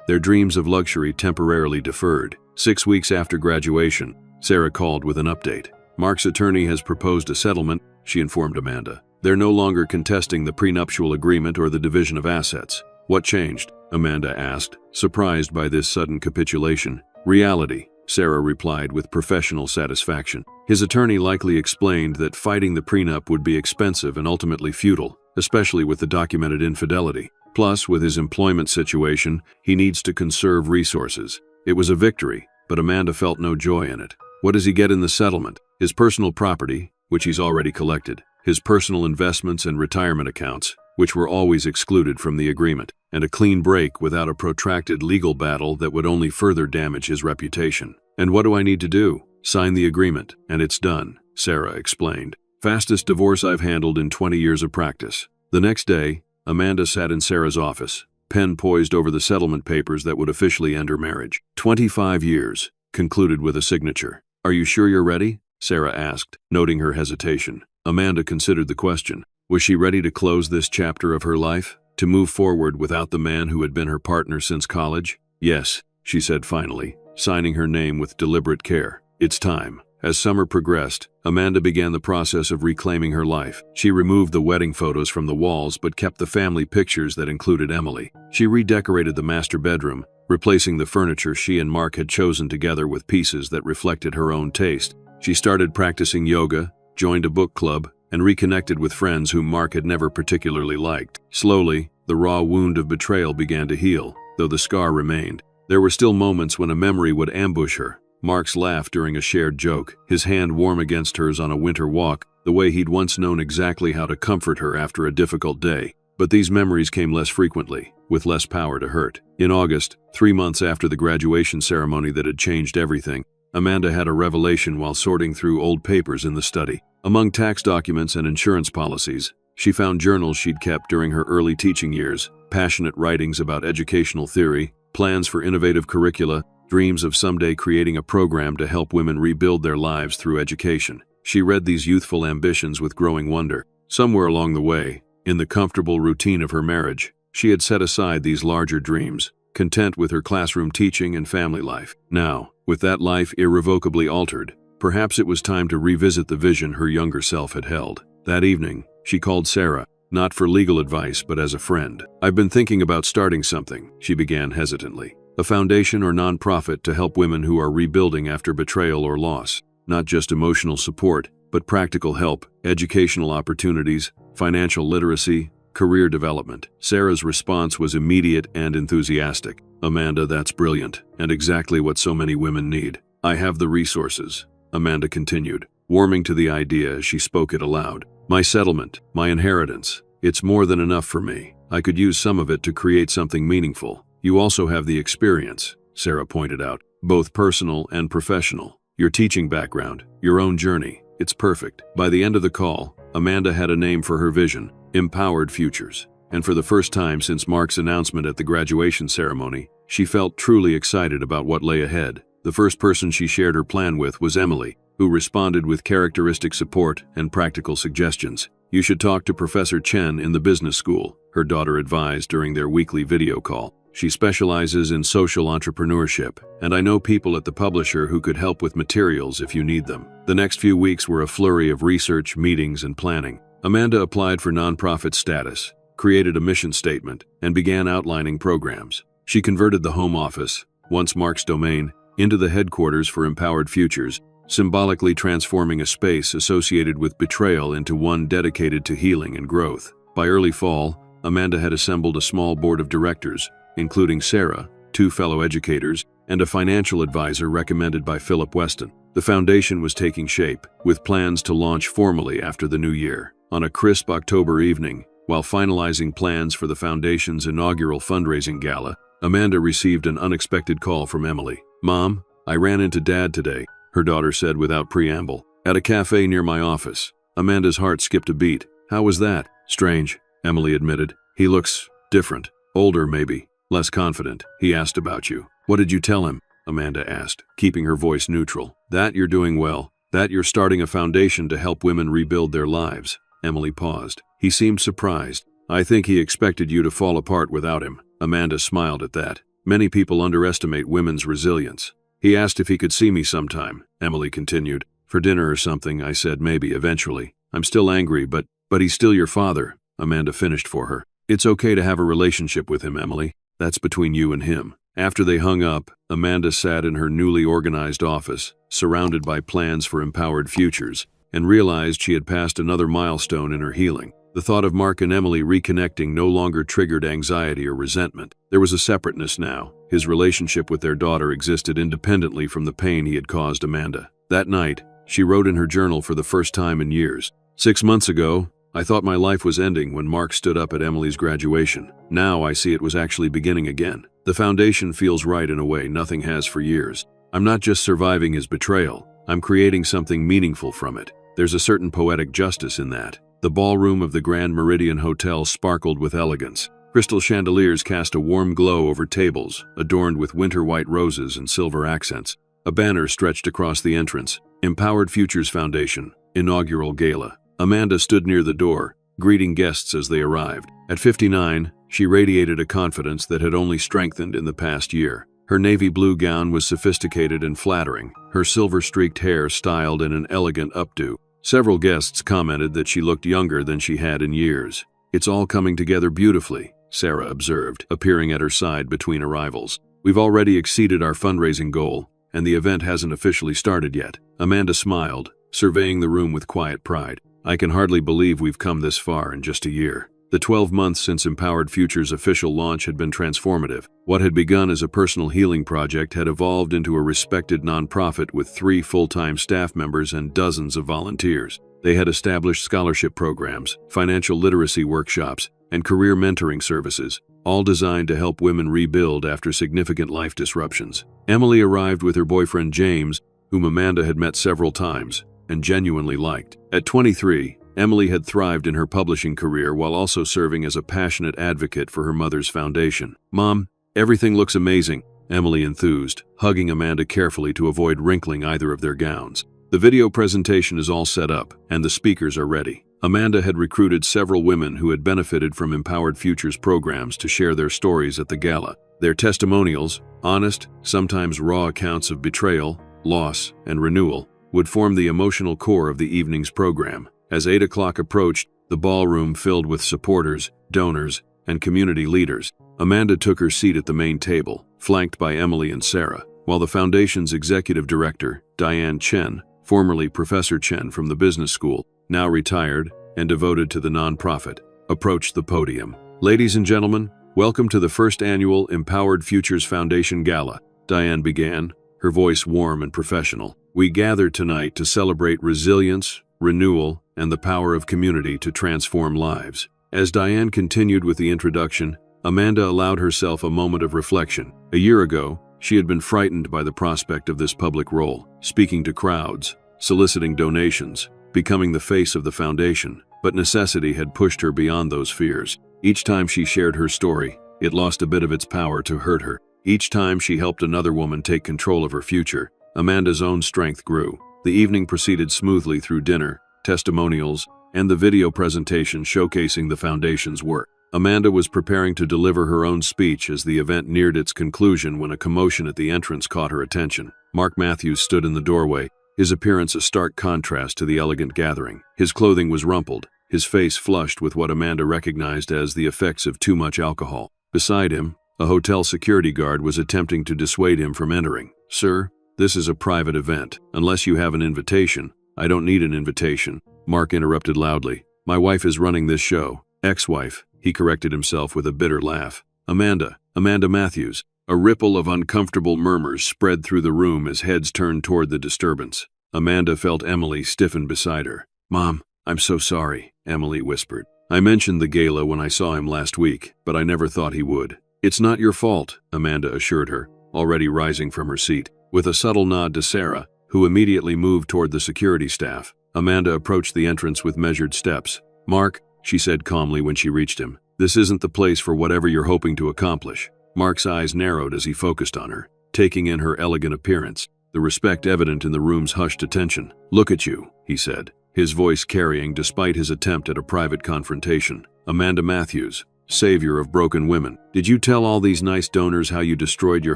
Their dreams of luxury temporarily deferred. 6 weeks after graduation, Sarah called with an update. Mark's attorney has proposed a settlement, she informed Amanda. They're no longer contesting the prenuptial agreement or the division of assets. What changed? Amanda asked, surprised by this sudden capitulation. Reality, Sarah replied with professional satisfaction. His attorney likely explained that fighting the prenup would be expensive and ultimately futile, especially with the documented infidelity. Plus, with his employment situation, he needs to conserve resources. It was a victory, but Amanda felt no joy in it. What does he get in the settlement? His personal property, which he's already collected, his personal investments and retirement accounts, which were always excluded from the agreement, and a clean break without a protracted legal battle that would only further damage his reputation. And what do I need to do? Sign the agreement, and it's done, Sarah explained. Fastest divorce I've handled in 20 years of practice. The next day, Amanda sat in Sarah's office, pen poised over the settlement papers that would officially end her marriage. 25 years, concluded with a signature. Are you sure you're ready? Sarah asked, noting her hesitation. Amanda considered the question. Was she ready to close this chapter of her life? To move forward without the man who had been her partner since college? Yes, she said finally, signing her name with deliberate care. It's time. As summer progressed, Amanda began the process of reclaiming her life. She removed the wedding photos from the walls but kept the family pictures that included Emily. She redecorated the master bedroom, replacing the furniture she and Mark had chosen together with pieces that reflected her own taste. She started practicing yoga, joined a book club, and reconnected with friends whom Mark had never particularly liked. Slowly, the raw wound of betrayal began to heal, though the scar remained. There were still moments when a memory would ambush her. Mark's laugh during a shared joke, his hand warm against hers on a winter walk, the way he'd once known exactly how to comfort her after a difficult day. But these memories came less frequently, with less power to hurt. In August, 3 months after the graduation ceremony that had changed everything, Amanda had a revelation while sorting through old papers in the study. Among tax documents and insurance policies, she found journals she'd kept during her early teaching years, passionate writings about educational theory, plans for innovative curricula, dreams of someday creating a program to help women rebuild their lives through education. She read these youthful ambitions with growing wonder. Somewhere along the way, in the comfortable routine of her marriage, she had set aside these larger dreams, content with her classroom teaching and family life. Now, with that life irrevocably altered, perhaps it was time to revisit the vision her younger self had held. That evening, she called Sarah, not for legal advice but as a friend. I've been thinking about starting something, she began hesitantly. A foundation or nonprofit to help women who are rebuilding after betrayal or loss. Not just emotional support, but practical help, educational opportunities, financial literacy, career development. Sarah's response was immediate and enthusiastic. Amanda, that's brilliant, and exactly what so many women need. I have the resources, Amanda continued, warming to the idea as she spoke it aloud. My settlement, my inheritance, it's more than enough for me. I could use some of it to create something meaningful. You also have the experience, Sarah pointed out, both personal and professional. Your teaching background, your own journey, it's perfect. By the end of the call, Amanda had a name for her vision, Empowered Futures. And for the first time since Mark's announcement at the graduation ceremony, she felt truly excited about what lay ahead. The first person she shared her plan with was Emily, who responded with characteristic support and practical suggestions. You should talk to Professor Chen in the business school, her daughter advised during their weekly video call. She specializes in social entrepreneurship, and I know people at the publisher who could help with materials if you need them. The next few weeks were a flurry of research, meetings, and planning. Amanda applied for nonprofit status, created a mission statement, and began outlining programs. She converted the home office, once Mark's domain, into the headquarters for Empowered Futures, symbolically transforming a space associated with betrayal into one dedicated to healing and growth. By early fall, Amanda had assembled a small board of directors, including Sarah, 2 fellow educators, and a financial advisor recommended by Philip Weston. The foundation was taking shape, with plans to launch formally after the new year. On a crisp October evening, while finalizing plans for the foundation's inaugural fundraising gala, Amanda received an unexpected call from Emily. Mom, I ran into Dad today, her daughter said without preamble. At a cafe near my office. Amanda's heart skipped a beat. How was that? Strange, Emily admitted. He looks different. Older, maybe. Less confident. He asked about you. What did you tell him? Amanda asked, keeping her voice neutral. That you're doing well. That you're starting a foundation to help women rebuild their lives. Emily paused. He seemed surprised. I think he expected you to fall apart without him. Amanda smiled at that. Many people underestimate women's resilience. He asked if he could see me sometime, Emily continued. For dinner or something, I said maybe, eventually. I'm still angry, but he's still your father, Amanda finished for her. It's okay to have a relationship with him, Emily. That's between you and him. After they hung up, Amanda sat in her newly organized office, surrounded by plans for empowered futures, and realized she had passed another milestone in her healing. The thought of Mark and Emily reconnecting no longer triggered anxiety or resentment. There was a separateness now. His relationship with their daughter existed independently from the pain he had caused Amanda. That night, she wrote in her journal for the first time in years. 6 months ago, I thought my life was ending when Mark stood up at Emily's graduation. Now I see it was actually beginning again. The foundation feels right in a way nothing has for years. I'm not just surviving his betrayal. I'm creating something meaningful from it. There's a certain poetic justice in that. The ballroom of the Grand Meridian Hotel sparkled with elegance. Crystal chandeliers cast a warm glow over tables, adorned with winter-white roses and silver accents. A banner stretched across the entrance. Empowered Futures Foundation, Inaugural Gala. Amanda stood near the door, greeting guests as they arrived. At 59, she radiated a confidence that had only strengthened in the past year. Her navy blue gown was sophisticated and flattering, her silver-streaked hair styled in an elegant updo. Several guests commented that she looked younger than she had in years. It's all coming together beautifully, Sarah observed, appearing at her side between arrivals. We've already exceeded our fundraising goal, and the event hasn't officially started yet. Amanda smiled, surveying the room with quiet pride. I can hardly believe we've come this far in just a year. The 12 months since Empowered Futures' official launch had been transformative. What had begun as a personal healing project had evolved into a respected nonprofit with 3 full-time staff members and dozens of volunteers. They had established scholarship programs, financial literacy workshops, and career mentoring services, all designed to help women rebuild after significant life disruptions. Emily arrived with her boyfriend James, whom Amanda had met several times and genuinely liked. At 23, Emily had thrived in her publishing career while also serving as a passionate advocate for her mother's foundation. Mom, everything looks amazing, Emily enthused, hugging Amanda carefully to avoid wrinkling either of their gowns. The video presentation is all set up, and the speakers are ready. Amanda had recruited several women who had benefited from Empowered Futures programs to share their stories at the gala. Their testimonials, honest, sometimes raw accounts of betrayal, loss, and renewal, would form the emotional core of the evening's program. As 8 o'clock approached, the ballroom filled with supporters, donors, and community leaders. Amanda took her seat at the main table, flanked by Emily and Sarah, while the foundation's executive director, Diane Chen, formerly Professor Chen from the business school, now retired and devoted to the nonprofit, approached the podium. Ladies and gentlemen, welcome to the first annual Empowered Futures Foundation Gala, Diane began, her voice warm and professional. We gather tonight to celebrate resilience, renewal, and the power of community to transform lives. As Diane continued with the introduction, Amanda allowed herself a moment of reflection. A year ago, she had been frightened by the prospect of this public role, speaking to crowds, soliciting donations, becoming the face of the foundation. But necessity had pushed her beyond those fears. Each time she shared her story, it lost a bit of its power to hurt her. Each time she helped another woman take control of her future, Amanda's own strength grew. The evening proceeded smoothly through dinner, testimonials, and the video presentation showcasing the foundation's work. Amanda was preparing to deliver her own speech as the event neared its conclusion when a commotion at the entrance caught her attention. Mark Matthews stood in the doorway, his appearance a stark contrast to the elegant gathering. His clothing was rumpled, his face flushed with what Amanda recognized as the effects of too much alcohol. Beside him, a hotel security guard was attempting to dissuade him from entering. Sir, this is a private event. Unless you have an invitation. I don't need an invitation, Mark interrupted loudly. My wife is running this show. Ex-wife, he corrected himself with a bitter laugh. Amanda Matthews. A ripple of uncomfortable murmurs spread through the room as heads turned toward the disturbance. Amanda felt Emily stiffen beside her. Mom, I'm so sorry, Emily whispered. I mentioned the gala when I saw him last week, but I never thought he would. It's not your fault, Amanda assured her, already rising from her seat. With a subtle nod to Sarah, who immediately moved toward the security staff, Amanda approached the entrance with measured steps. Mark, she said calmly when she reached him, this isn't the place for whatever you're hoping to accomplish. Mark's eyes narrowed as he focused on her. taking in her elegant appearance, the respect evident in the room's hushed attention. "Look at you," he said, his voice carrying despite his attempt at a private confrontation. "Amanda Matthews, savior of broken women. Did you tell all these nice donors how you destroyed your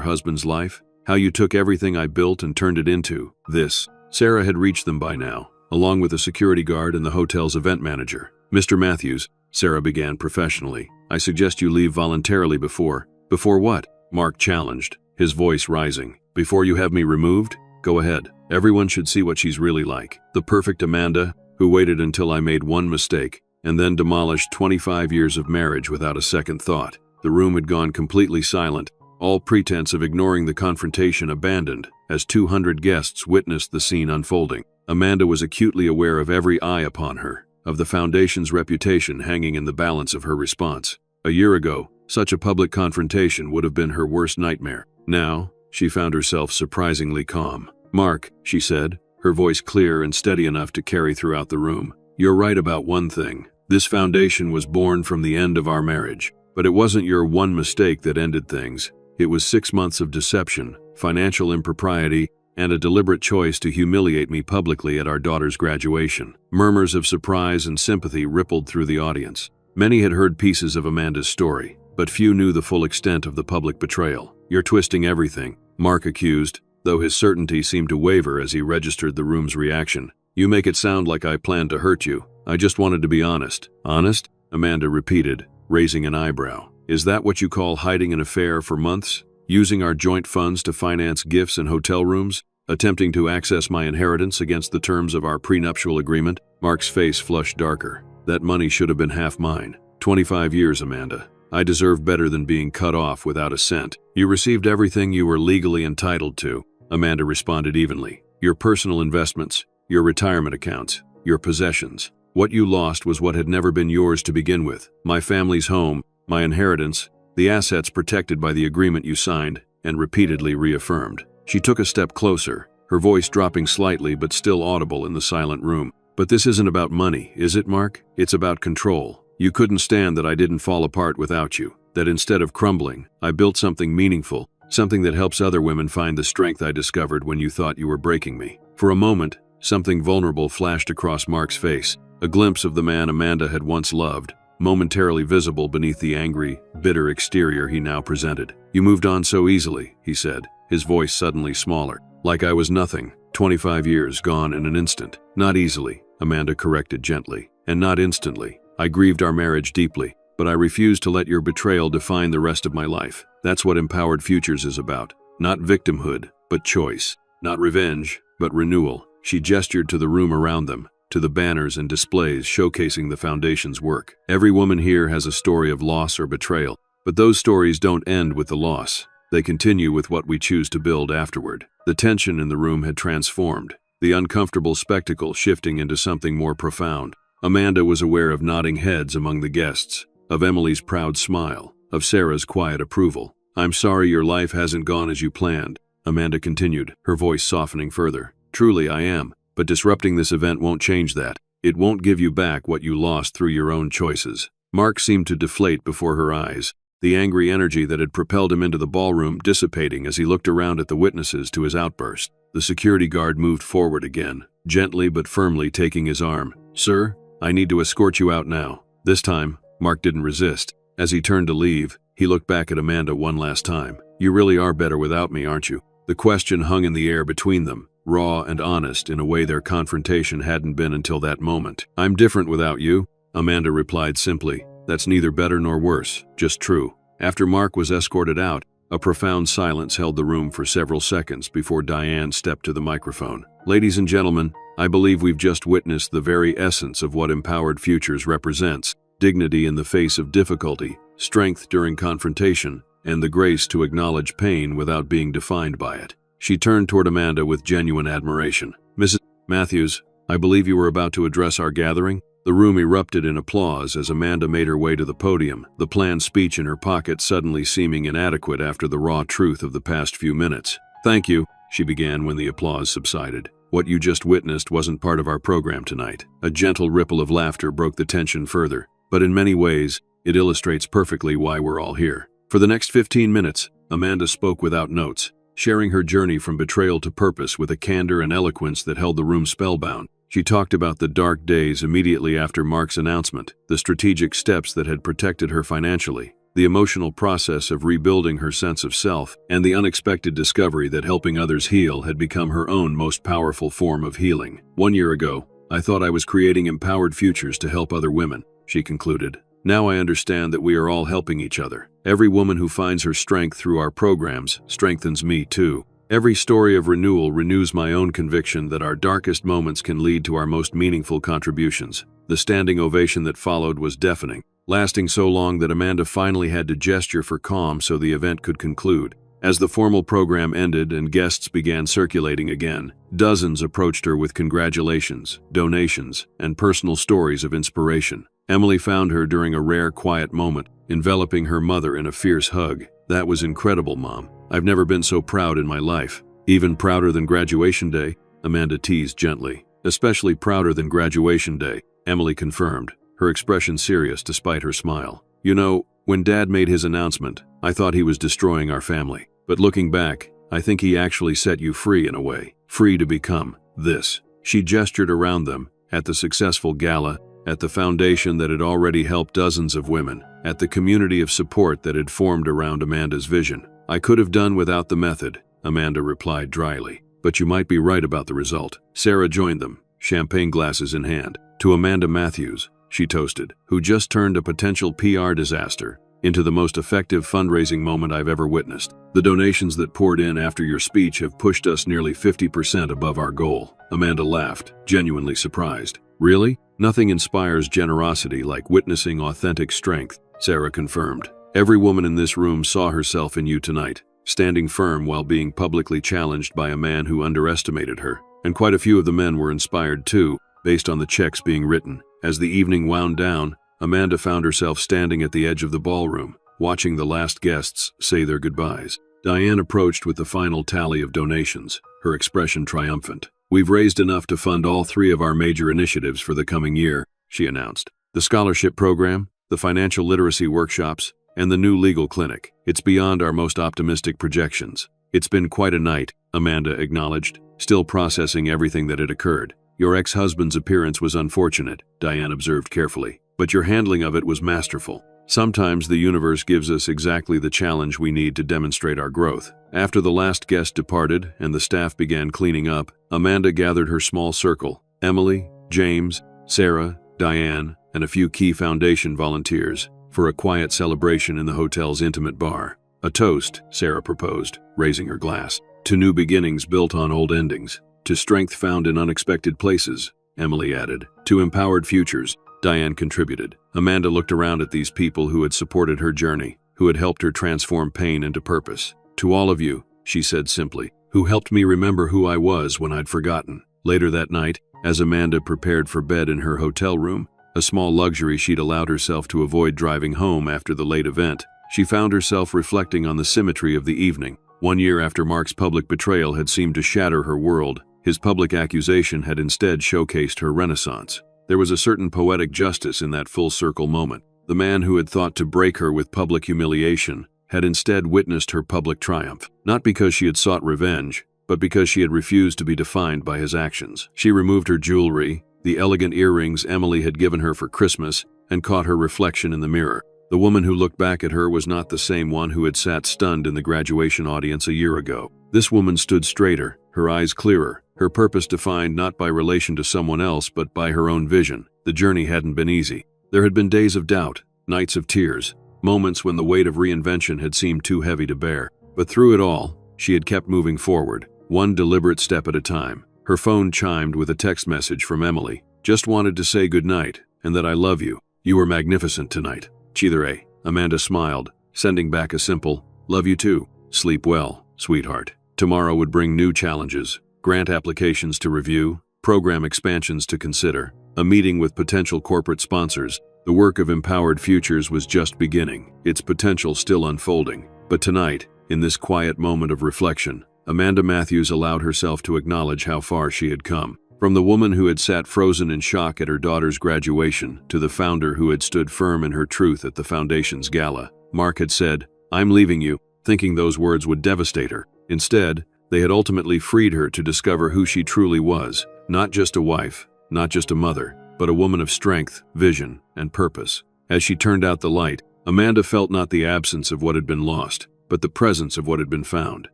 husband's life? How you took everything I built and turned it into this?" Sarah had reached them by now, along with a security guard and the hotel's event manager. "Mr. Matthews," Sarah began professionally, "I suggest you leave voluntarily before..." "Before what?" Mark challenged, his voice rising. "Before you have me removed? Go ahead. Everyone should see what she's really like. The perfect Amanda, who waited until I made one mistake, and then demolished 25 years of marriage without a second thought." The room had gone completely silent, all pretense of ignoring the confrontation abandoned, as 200 guests witnessed the scene unfolding. Amanda was acutely aware of every eye upon her, of the Foundation's reputation hanging in the balance of her response. A year ago, such a public confrontation would have been her worst nightmare. Now, she found herself surprisingly calm. "Mark," she said, her voice clear and steady enough to carry throughout the room, "you're right about one thing. This foundation was born from the end of our marriage. But it wasn't your one mistake that ended things. It was 6 months of deception, financial impropriety, and a deliberate choice to humiliate me publicly at our daughter's graduation." Murmurs of surprise and sympathy rippled through the audience. Many had heard pieces of Amanda's story, but few knew the full extent of the public betrayal. "You're twisting everything," Mark accused, though his certainty seemed to waver as he registered the room's reaction. "You make it sound like I planned to hurt you. I just wanted to be honest." "Honest?" Amanda repeated, raising an eyebrow. "Is that what you call hiding an affair for months? Using our joint funds to finance gifts and hotel rooms? Attempting to access my inheritance against the terms of our prenuptial agreement?" Mark's face flushed darker. "That money should have been half mine. 25 years, Amanda. I deserve better than being cut off without a cent." "You received everything you were legally entitled to," Amanda responded evenly. "Your personal investments, your retirement accounts, your possessions. What you lost was what had never been yours to begin with. My family's home, my inheritance, the assets protected by the agreement you signed and repeatedly reaffirmed." She took a step closer, her voice dropping slightly but still audible in the silent room. "But this isn't about money, is it, Mark? It's about control. You couldn't stand that I didn't fall apart without you, that instead of crumbling, I built something meaningful, something that helps other women find the strength I discovered when you thought you were breaking me." For a moment, something vulnerable flashed across Mark's face, a glimpse of the man Amanda had once loved, momentarily visible beneath the angry, bitter exterior he now presented. "You moved on so easily," he said, his voice suddenly smaller. "Like I was nothing. 25 years gone in an instant." "Not easily," Amanda corrected gently, "and not instantly. I grieved our marriage deeply, but I refused to let your betrayal define the rest of my life. That's what Empowered Futures is about. Not victimhood, but choice. Not revenge, but renewal." She gestured to the room around them, to the banners and displays showcasing the Foundation's work. "Every woman here has a story of loss or betrayal, but those stories don't end with the loss. They continue with what we choose to build afterward." The tension in the room had transformed, the uncomfortable spectacle shifting into something more profound. Amanda was aware of nodding heads among the guests, of Emily's proud smile, of Sarah's quiet approval. "I'm sorry your life hasn't gone as you planned," Amanda continued, her voice softening further. "Truly I am. But disrupting this event won't change that. It won't give you back what you lost through your own choices." Mark seemed to deflate before her eyes, the angry energy that had propelled him into the ballroom dissipating as he looked around at the witnesses to his outburst. The security guard moved forward again, gently but firmly taking his arm. "Sir, I need to escort you out now." This time, Mark didn't resist. As he turned to leave, he looked back at Amanda one last time. "You really are better without me, aren't you?" The question hung in the air between them, raw and honest in a way their confrontation hadn't been until that moment. "I'm different without you," Amanda replied simply. "That's neither better nor worse, just true." After Mark was escorted out, a profound silence held the room for several seconds before Diane stepped to the microphone. "Ladies and gentlemen, I believe we've just witnessed the very essence of what Empowered Futures represents: dignity in the face of difficulty, strength during confrontation, and the grace to acknowledge pain without being defined by it." She turned toward Amanda with genuine admiration. "Mrs. Matthews, I believe you were about to address our gathering?" The room erupted in applause as Amanda made her way to the podium, the planned speech in her pocket suddenly seeming inadequate after the raw truth of the past few minutes. "Thank you," she began when the applause subsided. "What you just witnessed wasn't part of our program tonight." A gentle ripple of laughter broke the tension further, but in many ways, it illustrates perfectly why we're all here. For the next 15 minutes, Amanda spoke without notes. sharing her journey from betrayal to purpose with a candor and eloquence that held the room spellbound. She talked about the dark days immediately after Mark's announcement, the strategic steps that had protected her financially, the emotional process of rebuilding her sense of self, and the unexpected discovery that helping others heal had become her own most powerful form of healing. 1 year ago, I thought I was creating empowered futures to help other women, she concluded. Now I understand that we are all helping each other. Every woman who finds her strength through our programs strengthens me too. Every story of renewal renews my own conviction that our darkest moments can lead to our most meaningful contributions. The standing ovation that followed was deafening, lasting so long that Amanda finally had to gesture for calm so the event could conclude. As the formal program ended and guests began circulating again, dozens approached her with congratulations, donations, and personal stories of inspiration. Emily found her during a rare quiet moment, enveloping her mother in a fierce hug. "That was incredible, Mom. I've never been so proud in my life." "Even prouder than graduation day?" Amanda teased gently. "Especially prouder than graduation day," Emily confirmed, her expression serious despite her smile. "You know, when Dad made his announcement, I thought he was destroying our family. But looking back, I think he actually set you free in a way. Free to become this." She gestured around them, at the successful gala, at the foundation that had already helped dozens of women, at the community of support that had formed around Amanda's vision. "I could have done without the method," Amanda replied dryly. "But you might be right about the result." Sarah joined them, champagne glasses in hand. "To Amanda Matthews," she toasted, "who just turned a potential PR disaster into the most effective fundraising moment I've ever witnessed. The donations that poured in after your speech have pushed us nearly 50% above our goal." Amanda laughed, genuinely surprised. "Really? Nothing inspires generosity like witnessing authentic strength," Sarah confirmed. "Every woman in this room saw herself in you tonight, standing firm while being publicly challenged by a man who underestimated her. And quite a few of the men were inspired too, based on the checks being written." As the evening wound down, Amanda found herself standing at the edge of the ballroom, watching the last guests say their goodbyes. Diane approached with the final tally of donations, her expression triumphant. "We've raised enough to fund all 3 of our major initiatives for the coming year," she announced. "The scholarship program, the financial literacy workshops, and the new legal clinic. It's beyond our most optimistic projections." "It's been quite a night," Amanda acknowledged, still processing everything that had occurred. "Your ex-husband's appearance was unfortunate," Diane observed carefully, "but your handling of it was masterful. Sometimes the universe gives us exactly the challenge we need to demonstrate our growth." After the last guest departed and the staff began cleaning up, Amanda gathered her small circle: Emily, James, Sarah, Diane, and a few key foundation volunteers, for a quiet celebration in the hotel's intimate bar. "A toast," Sarah proposed, raising her glass. "To new beginnings built on old endings. To strength found in unexpected places," Emily added. "To empowered futures," Diane contributed. Amanda looked around at these people who had supported her journey, who had helped her transform pain into purpose. "To all of you," she said simply, "who helped me remember who I was when I'd forgotten." Later that night, as Amanda prepared for bed in her hotel room, a small luxury she'd allowed herself to avoid driving home after the late event, she found herself reflecting on the symmetry of the evening. 1 year after Mark's public betrayal had seemed to shatter her world, his public accusation had instead showcased her renaissance. There was a certain poetic justice in that full-circle moment. The man who had thought to break her with public humiliation had instead witnessed her public triumph, not because she had sought revenge, but because she had refused to be defined by his actions. She removed her jewelry, the elegant earrings Emily had given her for Christmas, and caught her reflection in the mirror. The woman who looked back at her was not the same one who had sat stunned in the graduation audience a year ago. This woman stood straighter, her eyes clearer, her purpose defined not by relation to someone else but by her own vision. The journey hadn't been easy. There had been days of doubt, nights of tears, moments when the weight of reinvention had seemed too heavy to bear. But through it all, she had kept moving forward, one deliberate step at a time. Her phone chimed with a text message from Emily. "Just wanted to say goodnight, and that I love you. You were magnificent tonight." "Chidere," Amanda smiled, sending back a simple, "Love you too. Sleep well, sweetheart." Tomorrow would bring new challenges, grant applications to review, program expansions to consider, a meeting with potential corporate sponsors. The work of Empowered Futures was just beginning, its potential still unfolding. But tonight, in this quiet moment of reflection, Amanda Matthews allowed herself to acknowledge how far she had come. From the woman who had sat frozen in shock at her daughter's graduation to the founder who had stood firm in her truth at the Foundation's gala, Mark had said, "I'm leaving you," thinking those words would devastate her. Instead, they had ultimately freed her to discover who she truly was, not just a wife, not just a mother, but a woman of strength, vision, and purpose. As she turned out the light, Amanda felt not the absence of what had been lost, but the presence of what had been found.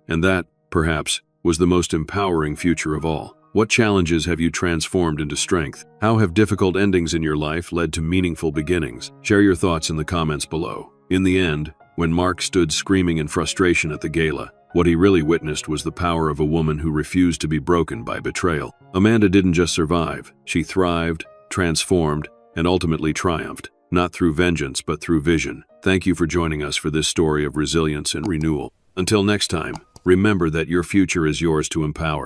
And that, perhaps, was the most empowering future of all. What challenges have you transformed into strength? How have difficult endings in your life led to meaningful beginnings? Share your thoughts in the comments below. In the end, when Mark stood screaming in frustration at the gala, what he really witnessed was the power of a woman who refused to be broken by betrayal. Amanda didn't just survive, she thrived, transformed, and ultimately triumphed, not through vengeance but through vision. Thank you for joining us for this story of resilience and renewal. Until next time, remember that your future is yours to empower.